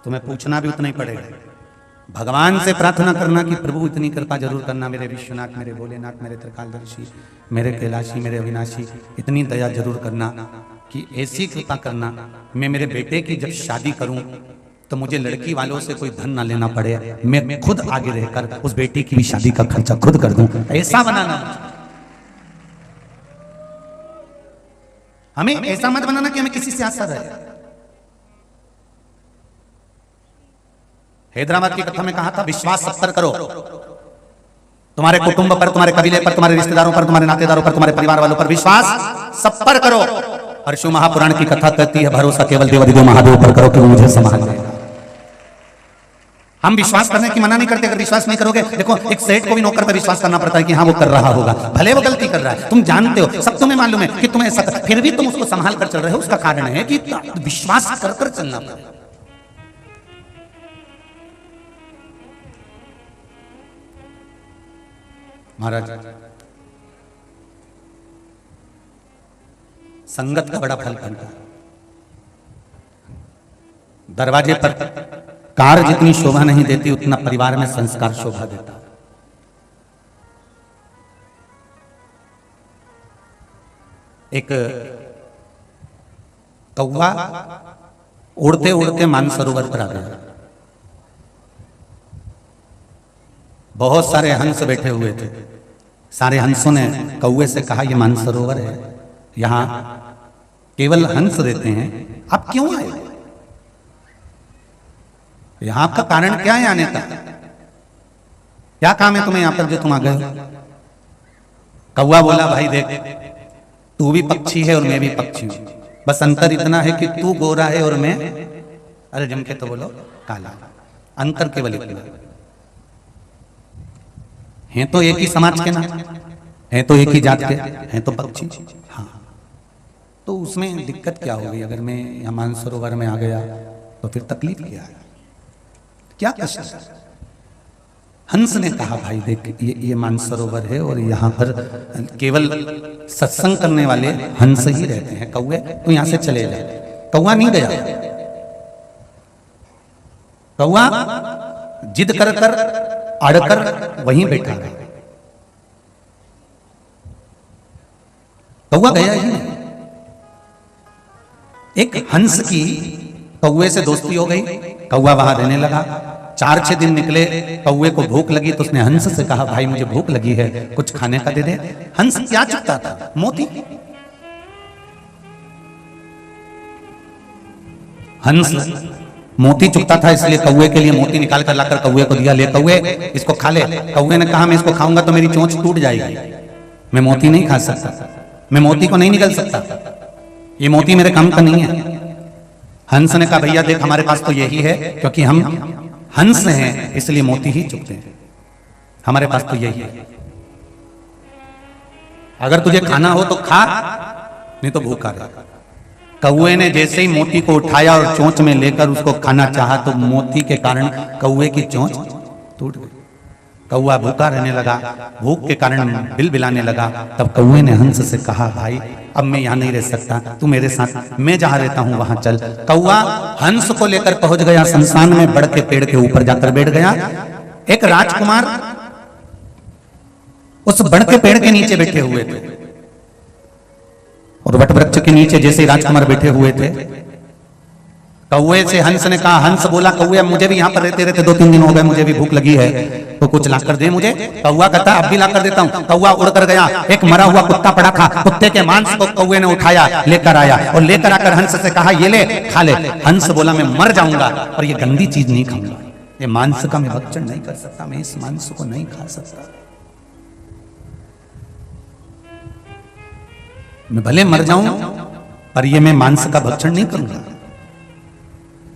तुम्हें पूछना भी उतना ही पड़ेगा। भगवान से प्रार्थना करना कि प्रभु इतनी कृपा जरूर करना, मेरे विश्वनाथ, मेरे भोलेनाथ, मेरे त्रिकालदर्शी, मेरे कैलाशी, मेरे अविनाशी, इतनी दया जरूर करना कि ऐसी कृपा करना मैं मेरे बेटे की जब शादी करूं तो मुझे लड़की वालों से कोई धन ना लेना पड़े, मैं खुद आगे रहकर उस बेटी की भी शादी का खर्चा खुद कर दूं, ऐसा बनाना। हमें ऐसा मत बनाना कि हमें किसी से आशा रहे। हैदराबाद की कथा में कहा था विश्वास सब पर करो, तुम्हारे कुटुंब पर, तुम्हारे कबीले पर, तुम्हारे रिश्तेदारों पर, तुम्हारे नातेदारों पर, तुम्हारे परिवार वालों पर विश्वास सब पर करो। और शिव महापुराण की कथा कहती है भरोसा केवल देवाधिदेव महादेव पर करो कि वो मुझे संभाल लेगा। हम विश्वास करने की मना नहीं करते, अगर विश्वास नहीं करोगे, देखो एक सेठ को भी नौकर पर विश्वास करना पड़ता है कि हाँ वो कर रहा होगा, भले वो गलती कर रहा है, तुम जानते हो, सब तुम्हें मालूम है कि तुम्हें ऐसा, फिर भी तुम उसको संभाल कर चल रहे हो। उसका कारण है कि विश्वास कर कर चलना पड़ेगा। महाराज संगत का बड़ा फल बनता है। दरवाजे पर कार जितनी शोभा नहीं देती उतना परिवार में संस्कार शोभा देता। एक कौवा उड़ते उड़ते मानसरोवर पर आ गया। बहुत सारे हंस बैठे हुए थे। सारे हंसों ने कौवे से कहा यह मानसरोवर है, यहां केवल हंस रहते हैं, आप क्यों आए? यहां आपका कारण क्या है आने का? क्या काम है तुम्हें यहां पर जो तुम आ गए? कौवा बोला भाई देख, तू भी पक्षी है और मैं भी पक्षी हूं, बस अंतर इतना है कि तू गोरा है और मैं, अरे जम के तो बोलो, काला। अंतर केवल इतना हैं, तो एक ही समाज के ना हैं, तो एक ही जात के हैं, तो पक्षी। हाँ, तो उसमें दिक्कत क्या होगी? अगर मैं यहाँ मानसरोवर में आ गया तो फिर तकलीफ क्या है, क्या कष्ट? हंस ने कहा भाई देख, ये मानसरोवर है और यहाँ पर केवल सत्संग करने वाले हंस ही रहते हैं। कौवे तो यहाँ से चले जाए। कौवा नहीं गया। कौवा जिद कर कर अड़कर वहीं बैठा रहा। कौवा गया ही नहीं। एक हंस की कौवे से दोस्ती हो गई, कौवा वहां रहने लगा। 4-6 दिन निकले, कौवे को भूख लगी तो उसने हंस से कहा भाई मुझे भूख लगी है, कुछ खाने का दे दे। हंस क्या चुकता था? मोती। हंस मोती चुकता था, इसलिए कौवे के लिए मोती निकाल कर लाकर कौवे को दिया, ले कौवे इसको खा ले। कौवे ने कहा मैं इसको खाऊंगा तो मेरी चोंच टूट जाएगी, मैं मोती नहीं खा सकता, मैं मोती को नहीं निगल सकता, ये मोती मेरे काम का नहीं है। हंस ने कहा भैया देख, हमारे पास तो यही है, क्योंकि हम हंस हैं इसलिए मोती ही चुकते हैं, हमारे पास तो यही है। अगर तुझे खाना हो तो खा, नहीं तो भूखा रह। कौवे ने जैसे ही मोती को उठाया और चोंच में लेकर उसको खाना चाहा तो मोती के कारण कौवे की चोंच टूट गई। कौवा भूखा रहने लगा, भूख के कारण बिलबिलाने लगा। तब कौवे ने हंस से कहा भाई अब मैं यहाँ नहीं रह सकता, तू मेरे साथ, मैं जहाँ रहता हूँ वहां चल। कौवा हंस को लेकर पहुंच गया शमशान में, बड़ के पेड़ के ऊपर जाकर बैठ गया। एक राजकुमार उस बड़ के पेड़ के नीचे बैठे हुए थे और वट वृक्ष के नीचे जैसे राजकुमार बैठे हुए थे, कौवे से हंस ने कहा, हंस बोला कौवे मुझे भी यहाँ पर रहते रहते 2-3 दिन हो गए, मुझे भी भूख लगी है, तो कुछ ला कर दे मुझे। कौवा कहता अब भी ला कर देता हूँ। कौवा उड़ कर गया, एक मरा हुआ कुत्ता पड़ा था, कुत्ते के मांस को कौवे ने उठाया, लेकर आया और लेकर आकर हंस से कहा ये ले खा ले। हंस बोला मैं मर जाऊंगा और ये गंदी चीज नहीं खाऊंगा, ये मांस का मैं भक्षण नहीं कर सकता, मैं इस मांस को नहीं खा सकता, मैं भले मर जाऊं पर ये मैं मांस का भक्षण नहीं करूंगा।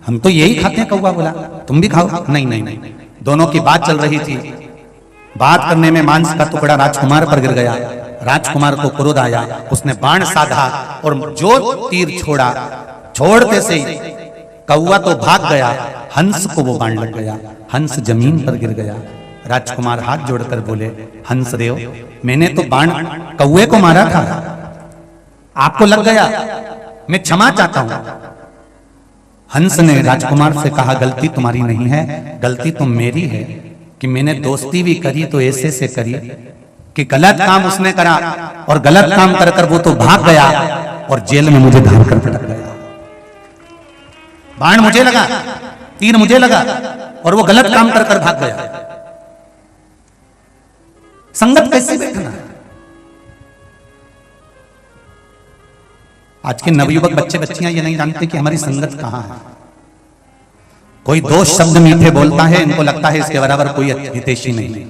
हम तो यही खाते हैं। कौवा बोला तुम भी खाओ। नहीं नहीं नहीं, दोनों की बात चल रही थी। बात करने में मांस का टुकड़ा राजकुमार पर गिर गया। राजकुमार को क्रोध आया, उसने बाण साधा और जो तीर छोड़ा, छोड़ते से कौवा तो भाग गया, हंस को वो बाण लग गया, हंस जमीन पर गिर गया। राजकुमार हाथ जोड़कर बोले हंस देव, मैंने तो बाण कौवे को मारा था, आपको लग गया, मैं क्षमा चाहता हूं। हंस ने राजकुमार से कहा, गलती तुम्हारी नहीं है, गलती तो मेरी है कि मैंने दोस्ती भी करी तो ऐसे से करी कि गलत काम उसने करा और गलत काम कर कर वो तो भाग गया और जेल में मुझे धार कर पटक गया। बाण मुझे लगा, तीर मुझे लगा और वो गलत काम कर कर भाग गया। संगत कैसे बैठना? आज के नवयुवक बच्चे बच्चियां ये नहीं जानते कि हमारी संगत कहां है। कोई दो शब्द मीठे बोलता है, इनको लगता है इसके बराबर कोई हितैषी नहीं।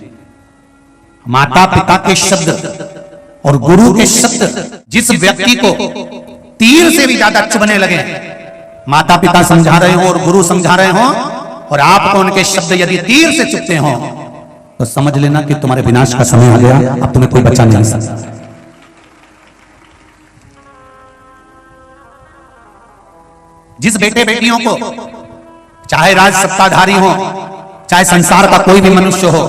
माता पिता के शब्द और गुरु के शब्द जिस व्यक्ति को तीर से भी ज्यादा चुभने लगे, माता पिता समझा रहे हो और गुरु समझा रहे हो और आपको उनके शब्द यदि तीर से चुभते हो तो समझ लेना कि तुम्हारे विनाश का समय आ गया, अब तुम्हें कोई बचा नहीं सकता। जिस बेटे बेटियों को, चाहे राज सत्ताधारी हो, चाहे संसार का कोई भी मनुष्य हो,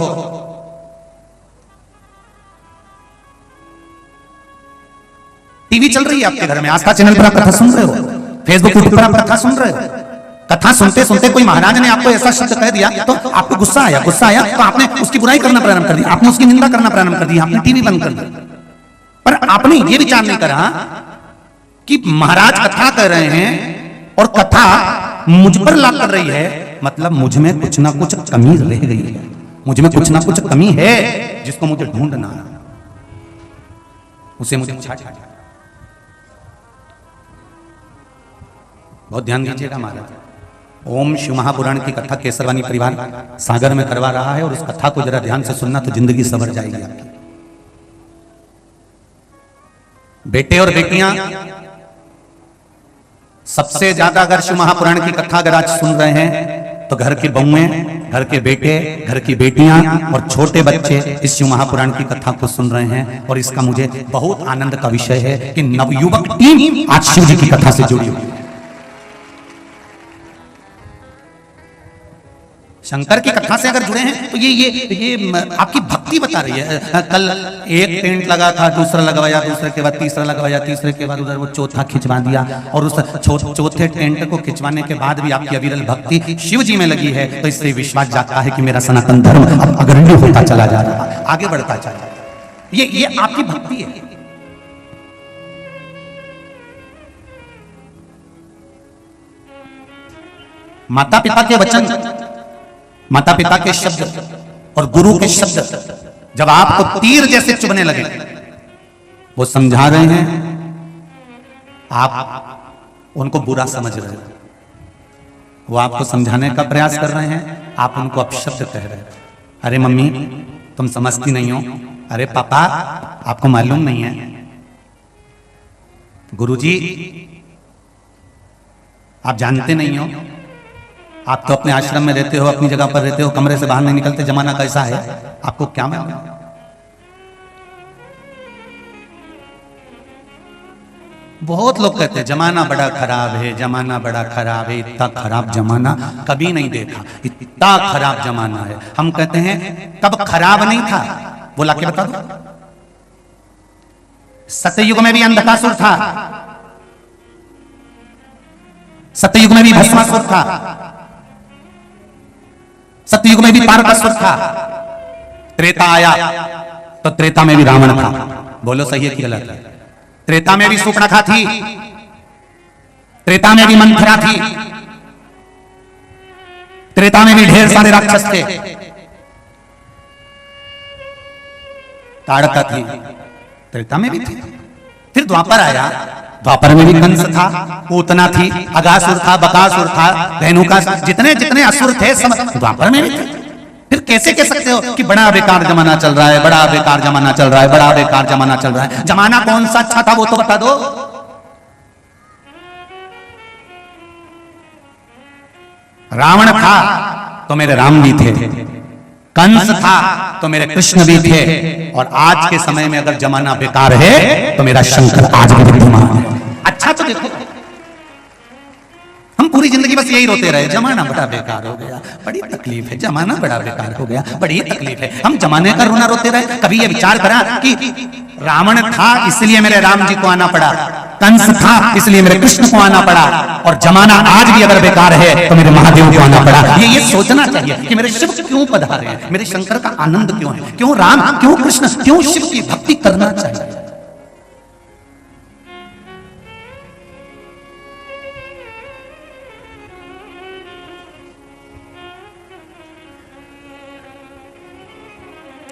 टीवी चल रही है आपके घर में, आस्था चैनल पर आप कथा सुन रहे हो, फेसबुक यूट्यूब पर आप कथा सुन रहे हो, कथा सुनते सुनते कोई महाराज ने आपको ऐसा शब्द कह दिया तो आपको गुस्सा आया तो आपने उसकी बुराई करना प्रारंभ कर दी, आपने उसकी निंदा करना प्रारंभ कर दी, आपने टीवी बंद कर दी। पर आपने ये विचार नहीं करा कि महाराज कथा कर रहे हैं और कथा मुझ पर लाद कर रही है, मतलब मुझ में कुछ ना कुछ कमी रह गई है, मुझ में कुछ ना कुछ कमी है जिसको मुझे ढूंढना है, उसे मुझे छाट। बहुत ध्यान दीजिएगा महाराज। ओम शिव महापुराण की कथा केसरवानी परिवार सागर में करवा रहा है और उस कथा को जरा ध्यान से सुनना तो जिंदगी संवर जाएगी आपकी। बेटे और बेटियां सबसे ज्यादा अगर शिव महापुराण की कथा अगर आज सुन रहे हैं तो घर की बहुएं, घर के बेटे, घर की बेटियां और छोटे बच्चे इस शिव महापुराण की कथा को सुन रहे हैं और इसका मुझे बहुत आनंद का विषय है कि नवयुवक टीम आज शिव जी की कथा से जुड़ी हुई है। शंकर की कथा से अगर जुड़े हैं तो ये आपकी भक्ति बता रही है। कल एक टेंट लगा था, दूसरा लगवाया, दूसरे के बाद तीसरा लगवाया, तीसरे के बाद उधर वो चौथा खिंचवा दिया और उस चौथे टेंट को खिंचवाने के बाद भी आपकी अविरल भक्ति शिव जी में लगी है तो इससे विश्वास जाता है कि मेरा सनातन धर्म अब अग्रणी होता चला जा रहा है, आगे बढ़ता चला जा रहा है। ये आपकी भक्ति है। माता पिता के वचन, माता पिता के शब्द और गुरु के शब्द जब आपको तीर जैसे चुभने लगे, वो समझा रहे हैं, आप उनको बुरा समझ रहे हो, वो आपको समझाने का प्रयास कर रहे हैं, आप उनको अपशब्द कह रहे हैं। अरे मम्मी तुम समझती नहीं हो, अरे पापा आपको मालूम नहीं है, गुरुजी आप जानते नहीं हो, आप तो अपने आश्रम में रहते हो, अपनी जगह पर रहते हो, कमरे से बाहर नहीं निकलते, जमाना कैसा है आपको क्या मालूम। बहुत लोग कहते हैं जमाना बड़ा खराब है, जमाना बड़ा खराब है, इतना खराब जमाना कभी नहीं देखा, इतना खराब जमाना है। हम कहते हैं कब खराब नहीं था वो लाके बता दो। सतयुग में भी अंधकासुर था, सतयुग में भी भस्मासुर था, सतयुग में भी तारकासुर था, त्रेता आया तो त्रेता में भी रावण था। बोलो सही है कि गलत है? त्रेता में भी सूर्पणखा थी, त्रेता में भी मंथरा थी, त्रेता में भी ढेर सारे राक्षस थे, ताड़का थी, त्रेता में भी थी। फिर द्वापर आया, द्वापर में भी कंस था, पूतना थी, अगासुर था, बकासुर था, धेनुका, जितने जितने असुर थे सब द्वापर में भी थे। फिर कैसे कह सकते हो कि बड़ा बेकार जमाना चल रहा है, बड़ा बेकार जमाना चल रहा है, बड़ा बेकार जमाना चल रहा है? जमाना कौन सा अच्छा था वो तो बता दो। रावण था तो मेरे राम भी थे, कंस था तो मेरे कृष्ण भी थे, और आज के समय में अगर जमाना बेकार है तो मेरा शंकर आज भी विद्यमान है। अच्छा तो देखो, हम पूरी जिंदगी बस यही रोते रहे, जमाना बड़ा बेकार हो गया, बड़ी तकलीफ है, जमाना बड़ा बेकार हो गया, बड़ी तकलीफ है। हम जमाने का रोना रोते रहे, कभी ये विचार करा कि रावण था इसलिए मेरे राम जी को आना पड़ा, कंस था इसलिए मेरे कृष्ण को आना पड़ा, और जमाना आज भी अगर बेकार है तो मेरे महादेव को आना पड़ा। ये सोचना चाहिए कि मेरे शिव क्यों पधारे हैं, मेरे शंकर का आनंद क्यों है, क्यों राम, क्यों कृष्ण, क्यों शिव की भक्ति करना चाहिए।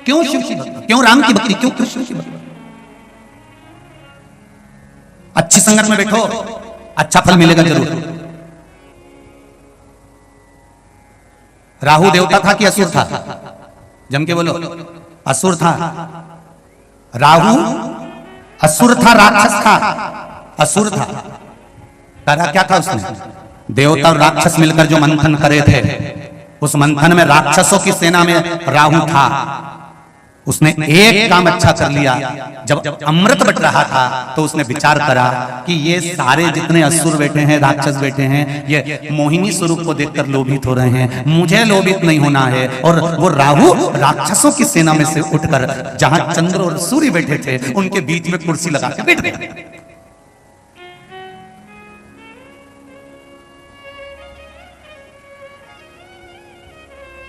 क्यों शिव की भक्ति, क्यों राम की भक्ति, क्यों कृष्ण की भक्ति। अच्छी संगत में बैठो, अच्छा फल मिलेगा जरूर। राहु देवता था कि असुर था? जम के बोलो। असुर था। राहु असुर था, राक्षस था, असुर था। करा क्या था उसने? देवता और राक्षस मिलकर जो मंथन करे थे, उस मंथन में राक्षसों की सेना में राहु था। उसने एक काम अच्छा कर लिया, जब अमृत बट रहा था तो उसने विचार करा कि ये सारे जितने असुर बैठे हैं, राक्षस बैठे हैं, ये मोहिनी स्वरूप को देखकर लोभित हो रहे हैं, मुझे लोभित नहीं होना है। और वो राहु राक्षसों की सेना में से उठकर जहां चंद्र और सूर्य बैठे थे उनके बीच में कुर्सी लगा के बैठ गए।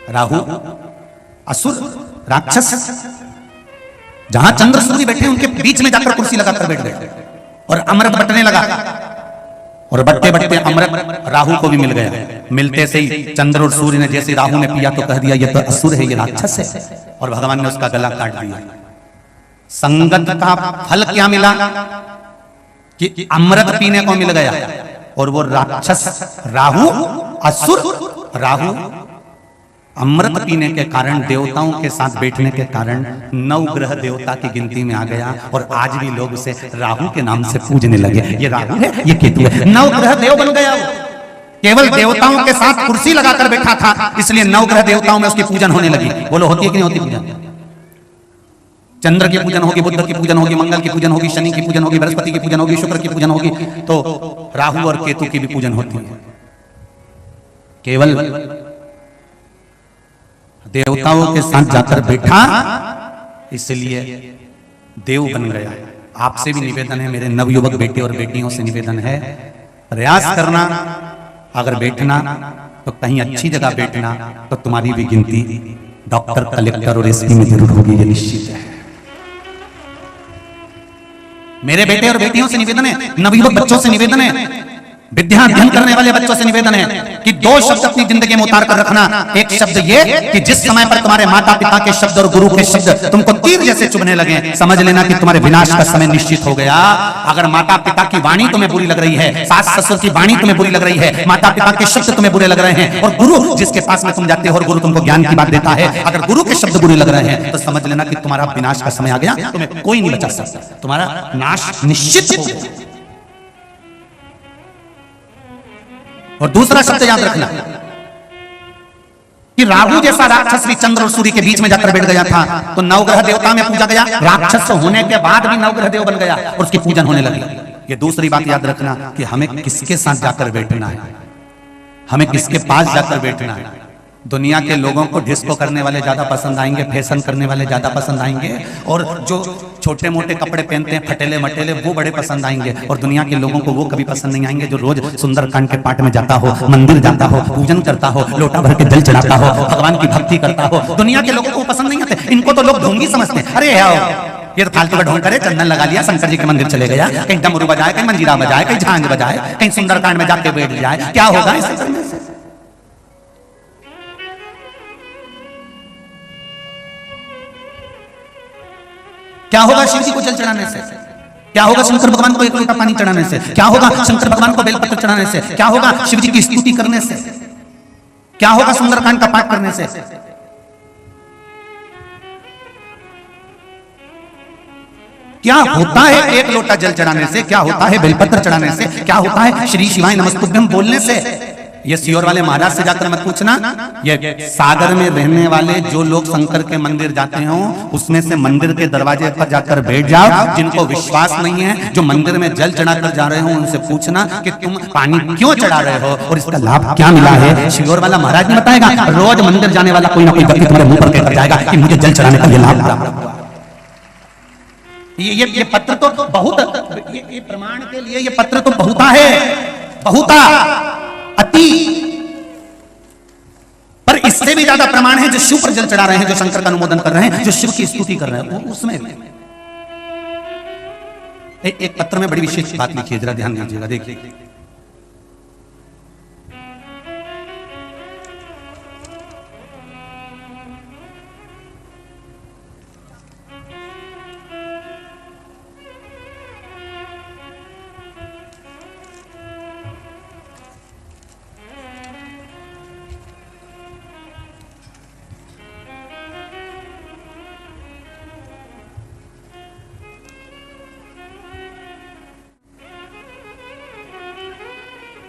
राहु असुर राक्षस जहां चंद्र सूर्य बैठे उनके बीच में जाकर कुर्सी लगाकर बैठ गए और अमृत बटने लगा। और बटते बटते अमृत राहु को भी मिल गया। मिलते से ही चंद्र और सूर्य ने जैसे राहु ने पिया तो कह दिया ये तो असुर है, ये राक्षस है, और भगवान ने उसका गला काट दिया। संगत का फल क्या मिला कि अमृत पीने को मिल गया। और वो राक्षस राहु, असुर राहु अमृत पीने के कारण, देवताओं के साथ बैठने के कारण नवग्रह देवता की गिनती में आ गया। और आज भी लोग उसे राहु के नाम से पूजने लगे। ये राहु है, ये केतु है, नवग्रह देव बन गया। केवल देवताओं के साथ कुर्सी लगाकर बैठा था, इसलिए नवग्रह देवताओं में उसकी पूजन होने लगी। बोलो होती है कि नहीं होती पूजन? चंद्र की पूजन होगी, बुद्ध की पूजन होगी, मंगल की पूजन होगी, शनि की पूजन होगी, बृहस्पति की पूजन होगी, शुक्र की पूजन होगी, तो राहु और केतु की भी पूजन होती है। केवल देवताओं के साथ जाकर बैठा इसलिए देव बन गया। आपसे भी निवेदन है, मेरे नवयुवक बेटे और बेटियों से निवेदन है, प्रयास करना, अगर बैठना तो कहीं अच्छी जगह बैठना, तो तुम्हारी भी गिनती डॉक्टर, कलेक्टर और एसपी में जरूर होगी, ये निश्चित है। मेरे बेटे और बेटियों से निवेदन है, नवयुवक बच्चों से निवेदन है, विद्या अध्ययन करने वाले बच्चों से निवेदन है कि दो शब्द अपनी जिंदगी में उतार कर रखना। एक शब्द ये कि जिस समय पर तुम्हारे माता पिता के शब्द और गुरु के शब्द तुमको तीर जैसे चुभने लगे, समझ लेना कि तुम्हारे विनाश का समय निश्चित हो गया। अगर माता पिता की वाणी तुम्हें बुरी लग रही है, सास ससुर की वाणी तुम्हें बुरी लग रही है, माता पिता के शब्द तुम्हें बुरे लग रहे हैं, और गुरु जिसके पास में तुम जाते हो और गुरु तुमको ज्ञान की बात देता है, अगर गुरु के शब्द बुरे लग रहे हैं तो समझ लेना कि तुम्हारा विनाश का समय आ गया, तुम्हें कोई नहीं बचा सकता, तुम्हारा नाश निश्चित हो गया। और दूसरा शब्द याद रखना कि राहु जैसा राक्षस भी चंद्र और सूर्य के बीच में जाकर बैठ गया था, तो नवग्रह देवता में पूजा गया। राक्षस होने के बाद भी नवग्रह देव बन गया और उसकी पूजन होने लगी। ये दूसरी बात याद रखना कि हमें किसके साथ जाकर बैठना है, हमें किसके पास जाकर बैठना है। दुनिया के लोगों को डिस्को करने वाले ज्यादा पसंद आएंगे, फैशन करने वाले ज्यादा पसंद आएंगे, और जो छोटे मोटे कपड़े पहनते हैं फटेले मटेले वो बड़े पसंद आएंगे। और दुनिया के लोगों को वो कभी पसंद नहीं आएंगे जो रोज सुंदरकांड के पाठ में जाता हो, मंदिर जाता हो, पूजन करता हो, लोटा भर के जल चढ़ाता हो, भगवान की भक्ति करता हो। दुनिया के लोगों को पसंद नहीं आते, इनको तो लोग ढोंगी समझते हैं। अरे ये तो फालतू का ढोंग करे, चंदन लगा लिया, शंकर जी के मंदिर चले गया, कहीं डमरू बजाए, कहीं मंजीरा बजाए, कहीं झांझ बजाए, कहीं सुंदरकांड में जाके बैठ जाए, क्या होगा ऐसे करने से? क्या होगा शिव जी को जल चढ़ाने से? क्या होगा शंकर भगवान को एक लोटा पानी चढ़ाने से? क्या होगा शंकर भगवान को बेलपत्र चढ़ाने से? क्या होगा शिव जी की स्तुति करने से? क्या होगा सुंदरकांड का पाठ करने से? क्या होता है एक लोटा जल चढ़ाने से? क्या होता है बेलपत्र चढ़ाने से? क्या होता है श्री शिवाय नमस्तुभ्यम बोलने से? ये सियोर वाले महाराज से जाकर मत पूछना, ये सागर में रहने वाले जो लोग शंकर के मंदिर जाते हो उसमें से मंदिर के दरवाजे पर जाकर बैठ जाओ। जिनको विश्वास नहीं है, जो मंदिर में जल चढ़ाकर जा रहे हो, उनसे पूछना कि तुम पानी क्यों चढ़ा रहे हो और इसका लाभ क्या मिला है। सियोर वाला महाराज नहीं बताएगा, रोज मंदिर जाने वाला कोई ना कोई व्यक्ति तुम्हारे मुंह पर कहकर जाएगा कि मुझे जल चढ़ाने का ये लाभ प्राप्त हुआ। ये पत्र तो बहुत, ये प्रमाण के लिए ये पत्र तो बहुता है, बहुता अति, पर इससे भी ज्यादा प्रमाण है जो शिव पर जल चढ़ा रहे हैं, जो शंकर का अनुमोदन कर रहे हैं, जो शिव की स्तुति कर रहे हैं, वो उसमें एक पत्र में बड़ी विशेष बात लिखी है, जरा ध्यान दीजिएगा, देखिए।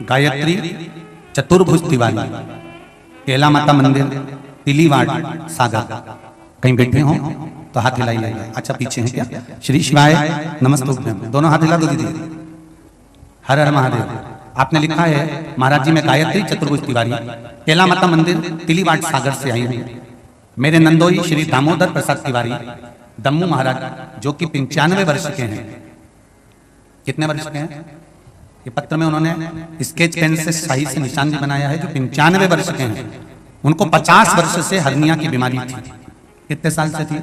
गायत्री चतुर्भुज तिवारी, केला माता मंदिर, तिलीवाड़, सागर। कहीं बैठे हो तो हाथ हिलाइए। अच्छा पीछे हैं क्या? श्री शिवाय नमस्तुभ्यम, दोनों हाथ हिला दो दीदी। हर हर महादेव। आपने लिखा है महाराज जी, मैं गायत्री चतुर्भुज तिवारी, केला माता मंदिर, तिलीवाड़, सागर से आई हूँ। मेरे नंदोई श्री दामोदर प्रसाद तिवारी दम्मू महाराज, जो कि 95 वर्ष के हैं। कितने वर्ष के हैं? ये पत्र में उन्होंने स्केच पेन से शाही से निशान भी बनाया है, जो 95 वर्ष के हैं। उनको 50 वर्ष से हर्निया की बीमारी थी। कितने साल से थी?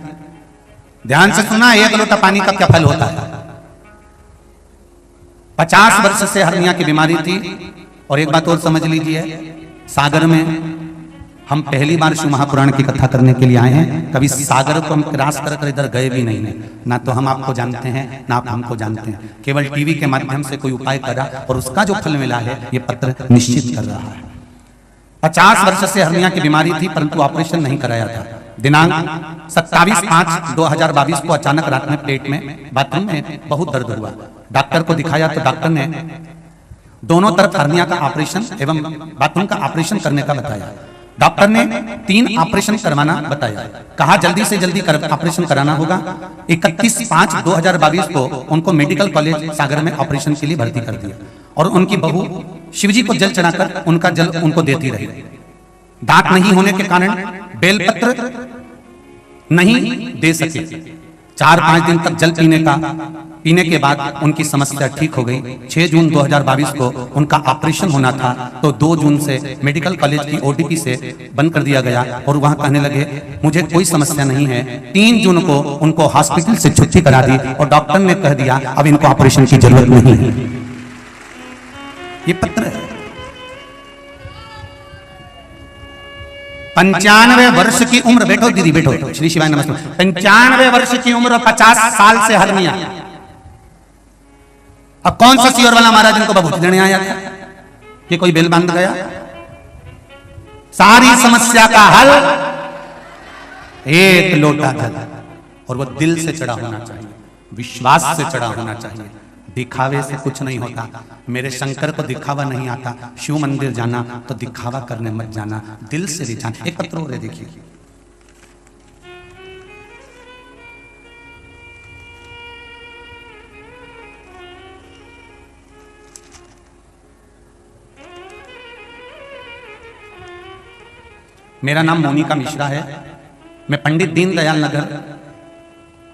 ध्यान से सुना, एक लोटा पानी का क्या फल होता है? 50 वर्ष से हर्निया की बीमारी थी। और एक बात और समझ लीजिए, सागर में हम पहली बार शिव महापुराण की कथा करने के लिए आए हैं। कभी सागर को हम क्रॉस कर इधर गए भी नहीं है। ना तो हम आपको जानते हैं, ना आप हमको जानते हैं। केवल टीवी के माध्यम से कोई उपाय करा और उसका जो फल मिला है, ये पत्र निश्चित कर रहा है। 50 वर्ष से हर्निया की बीमारी थी, परंतु ऑपरेशन नहीं कराया था। दिनांक 27/5/2022 को अचानक रात में पेट में बाथरूम में बहुत दर्द हुआ। डॉक्टर को दिखाया तो डॉक्टर ने दोनों तरफ हर्निया का ऑपरेशन एवं बाथरूम का ऑपरेशन करने का बताया। डॉक्टर ने 3 ऑपरेशन करवाना बताया। कहा जल्दी से जल्दी ऑपरेशन कराना होगा। 31/5/2022 को उनको मेडिकल कॉलेज सागर में ऑपरेशन के लिए भर्ती कर दिया। और उनकी बहू शिवजी को जल चढ़ाकर उनका जल उनको देती रही। दांत नहीं होने के कारण बेलपत्र नहीं दे सके। 4-5 दिन तक जल पीने के बाद उनकी समस्या ठीक हो गई। 6 जून 2022 को उनका ऑपरेशन होना था, तो 2 जून से मेडिकल कॉलेज की ओटीपी से बंद कर दिया गया और वहां कहने लगे मुझे कोई समस्या नहीं है। 3 जून को उनको हॉस्पिटल से छुट्टी करा दी और डॉक्टर ने कह दिया अब इनको ऑपरेशन की जरूरत नहीं है। ये पत्र है। 95 वर्ष की उम्र, बैठो दीदी बैठो, श्री शिवाय नमस्ते। 95 वर्ष की उम्र, 50 साल से हर्निया। अब कौन सा सियोर वाला महाराज इनको बबूत देने आया था कि कोई बेल बांध गया? सारी समस्या का हल एक लोटा जल, और वो दिल से चढ़ा होना चाहिए, विश्वास से चढ़ा होना चाहिए। दिखावे से कुछ नहीं होता। मेरे शंकर को दिखावा नहीं आता। शिव मंदिर जाना तो दिखावा करने मत जाना, दिल से रिझाना। एक पत्र और देखिए, मेरा नाम मोनिका मिश्रा है। मैं पंडित दीनदयाल नगर,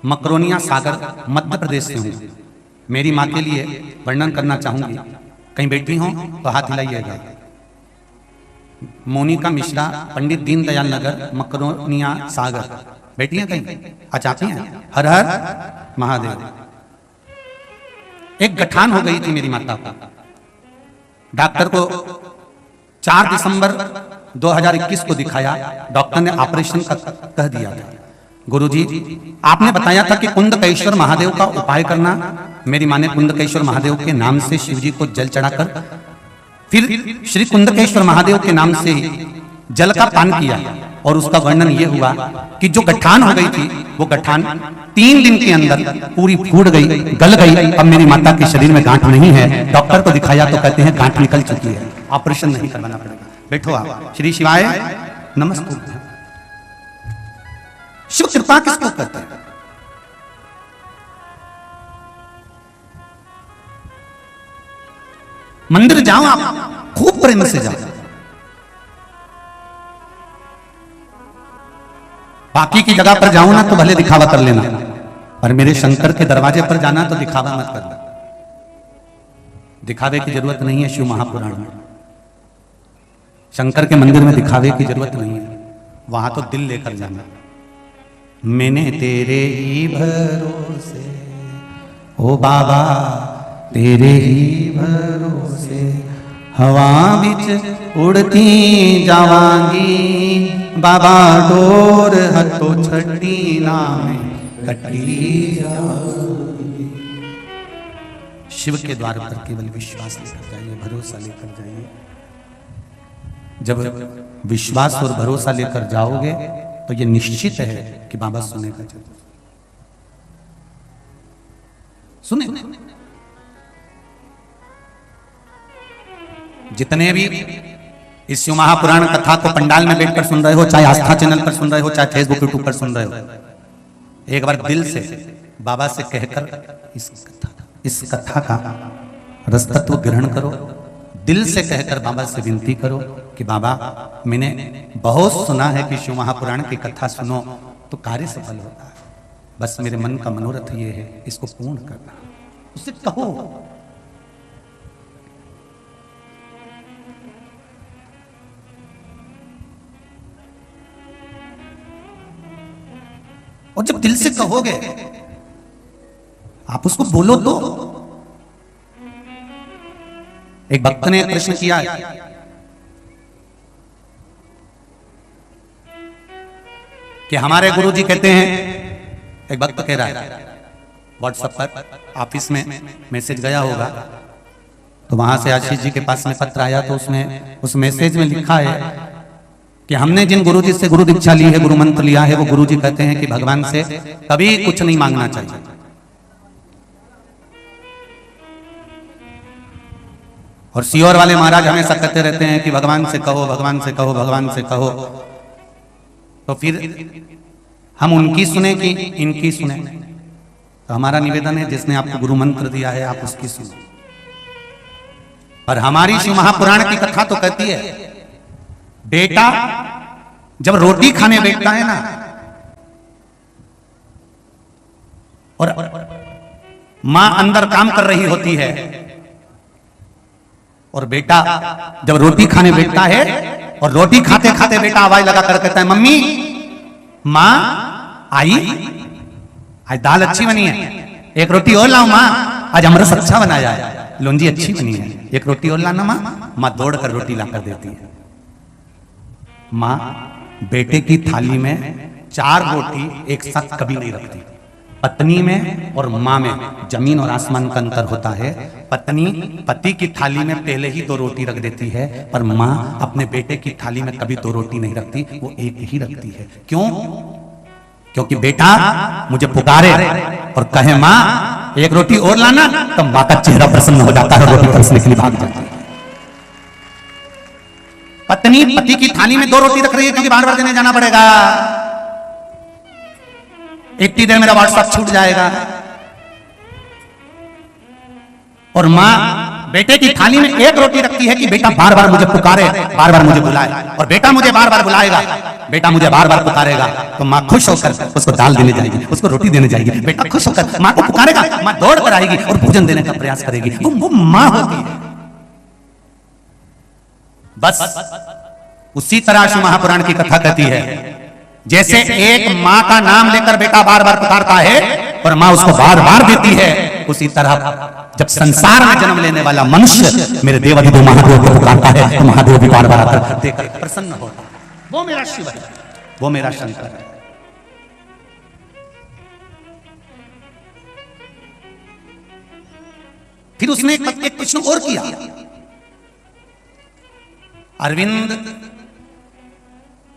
मकरोनिया, सागर, मध्य प्रदेश से हूँ। मेरी माँ के लिए वर्णन करना चाहूंगी। कहीं बैठी हो तो हाथ हिलाइएगा। मोनिका मिश्रा, पंडित दीनदयाल नगर, मकरोनिया, सागर। बैठी हैं कहीं? अच्छा आती हैं। हर हर महादेव। एक गठान हो गई थी मेरी माता को। डॉक्टर को 4 दिसंबर 2021 को दिखाया। डॉक्टर ने ऑपरेशन का कह दिया था। गुरुजी आपने बताया था कि कुंदकेश्वर महादेव का उपाय करना। मेरी मां ने कुंदकेश्वर महादेव के नाम से शिवजी को जल चढ़ाकर फिर श्री कुंदकेश्वर महादेव के नाम से जल का पान किया। और उसका वर्णन यह हुआ कि जो गठान हो गई थी वो गठान 3 दिन के अंदर पूरी फूट गई, गल गई। अब मेरी माता के शरीर में गांठ नहीं है। डॉक्टर को दिखाया तो कहते हैं गांठ निकल चुकी है, ऑपरेशन नहीं करवाना पड़ेगा। बैठो आप। श्री शिवाय नमस्ते। शिव कृपा किसको कहते हैं? मंदिर जाओ आप, खूब प्रेम से जाओ। बाकी की जगह पर जाओ ना तो भले दिखावा कर लेना, पर मेरे शंकर के दरवाजे पर जाना तो दिखावा मत करना। दिखावे की जरूरत नहीं है शिव महापुराण में। शंकर के मंदिर में दिखावे की जरूरत नहीं है, वहां तो दिल लेकर जाना। मैंने तेरे ही भरोसे ओ बाबा, तेरे ही भरोसे हवा बिच उड़ती जावांगी, बाबा डोर हथो छठी नाम कटी जाऊंगी। शिव के द्वार पर केवल विश्वास लेकर जाइए, भरोसा लेकर जाइए। जब विश्वास और भरोसा लेकर जाओगे तो ये निश्चित है कि बाबा सुनेगा जरूर, सुने। जितने भी इस शिव महापुराण कथा को पंडाल में बैठकर सुन रहे हो, चाहे आस्था चैनल पर सुन रहे हो, चाहे फेसबुक यूट्यूब पर सुन रहे हो, एक बार दिल से बाबा से कहकर इस कथा का रसतत्व ग्रहण करो। दिल से कहकर बाबा से विनती करो कि बाबा, मैंने बहुत सुना है कि शिव महापुराण की कथा सुनो तो कार्य सफल होता है। बस मेरे मन का मनोरथ ये है, इसको पूर्ण करना। उससे कहो, और जब दिल से कहोगे, आप उसको बोलो तो। एक भक्त ने प्रश्न किया कि हमारे गुरुजी कहते हैं, एक भक्त कह रहा है व्हाट्सएप पर, ऑफिस में मैसेज गया होगा तो वहां से आशीष जी के पास में पत्र आया, तो उसमें उस मैसेज में लिखा है कि हमने जिन गुरुजी से गुरु दीक्षा ली है, गुरु मंत्र लिया है, वो गुरुजी कहते हैं कि भगवान से कभी कुछ नहीं मांगना चाहिए। और सियोर वाले महाराज हमेशा कहते रहते हैं कि भगवान से कहो, भगवान से कहो, भगवान से कहो। तो फिर हम उनकी सुने कि इनकी सुने? तो हमारा निवेदन है, जिसने आपको गुरु मंत्र दिया है आप उसकी सुनो। पर हमारी शिव महापुराण की कथा तो कहती है, बेटा जब रोटी खाने बैठता है ना, और मां अंदर काम कर रही होती है, और बेटा जब रोटी खाने बैठता है और रोटी खाते खाते बेटा आवाज लगा कर कहता है, मम्मी, मां आई, आज दाल अच्छी बनी है, एक रोटी और लाओ मां, आज अमरस अच्छा बनाया है, लौंजी अच्छी बनी है, एक रोटी और लाना मां। मां दौड़ कर रोटी लाकर देती है। मां बेटे की थाली में 4 रोटी एक साथ कभी नहीं रखती। पत्नी में और मां में जमीन और आसमान का अंतर होता है। पत्नी पति की थाली में पहले ही 2 रोटी रख देती है, पर मां अपने बेटे की थाली में कभी 2 रोटी नहीं रखती, वो एक ही रखती है। क्यों? क्योंकि बेटा मुझे पुकारे और कहे मां एक रोटी और लाना, तो मां का चेहरा प्रसन्न हो जाता है, रोटी परसने के लिए भाग जाती है। पत्नी पति की थाली में 2 रोटी रख रही है क्योंकि बार बार देने जाना पड़ेगा, इतनी देर मेरा व्हाट्सएप छूट जाएगा। और मां बेटे की थाली में 1 रोटी रखती है कि बेटा बार बार मुझे पुकारे, बार बार मुझे बुलाए, और बेटा मुझे बार बार बुलाएगा, बेटा मुझे बार बार पुकारेगा, तो मां खुश होकर उसको दाल देने जाएगी, उसको रोटी देने जाएगी। बेटा खुश होकर मां को पुकारेगा, मां दौड़ कर आएगी और भोजन देने का प्रयास करेगी। वो मां होती है। बस उसी तरह शिव महापुराण की कथा कहती है, जैसे एक मां का नाम लेकर बेटा बार बार पुकारता है और मां उसको बार बार देती है, उसी तरह जब संसार में जन्म लेने वाला मनुष्य मेरे देवाधिदेव महादेव को पुकारता है तो महादेव भी बार बार आकर देकर प्रसन्न होता है। वो मेरा शिव है, वो मेरा शंकर है। फिर उसने एक प्रश्न और किया, अरविंद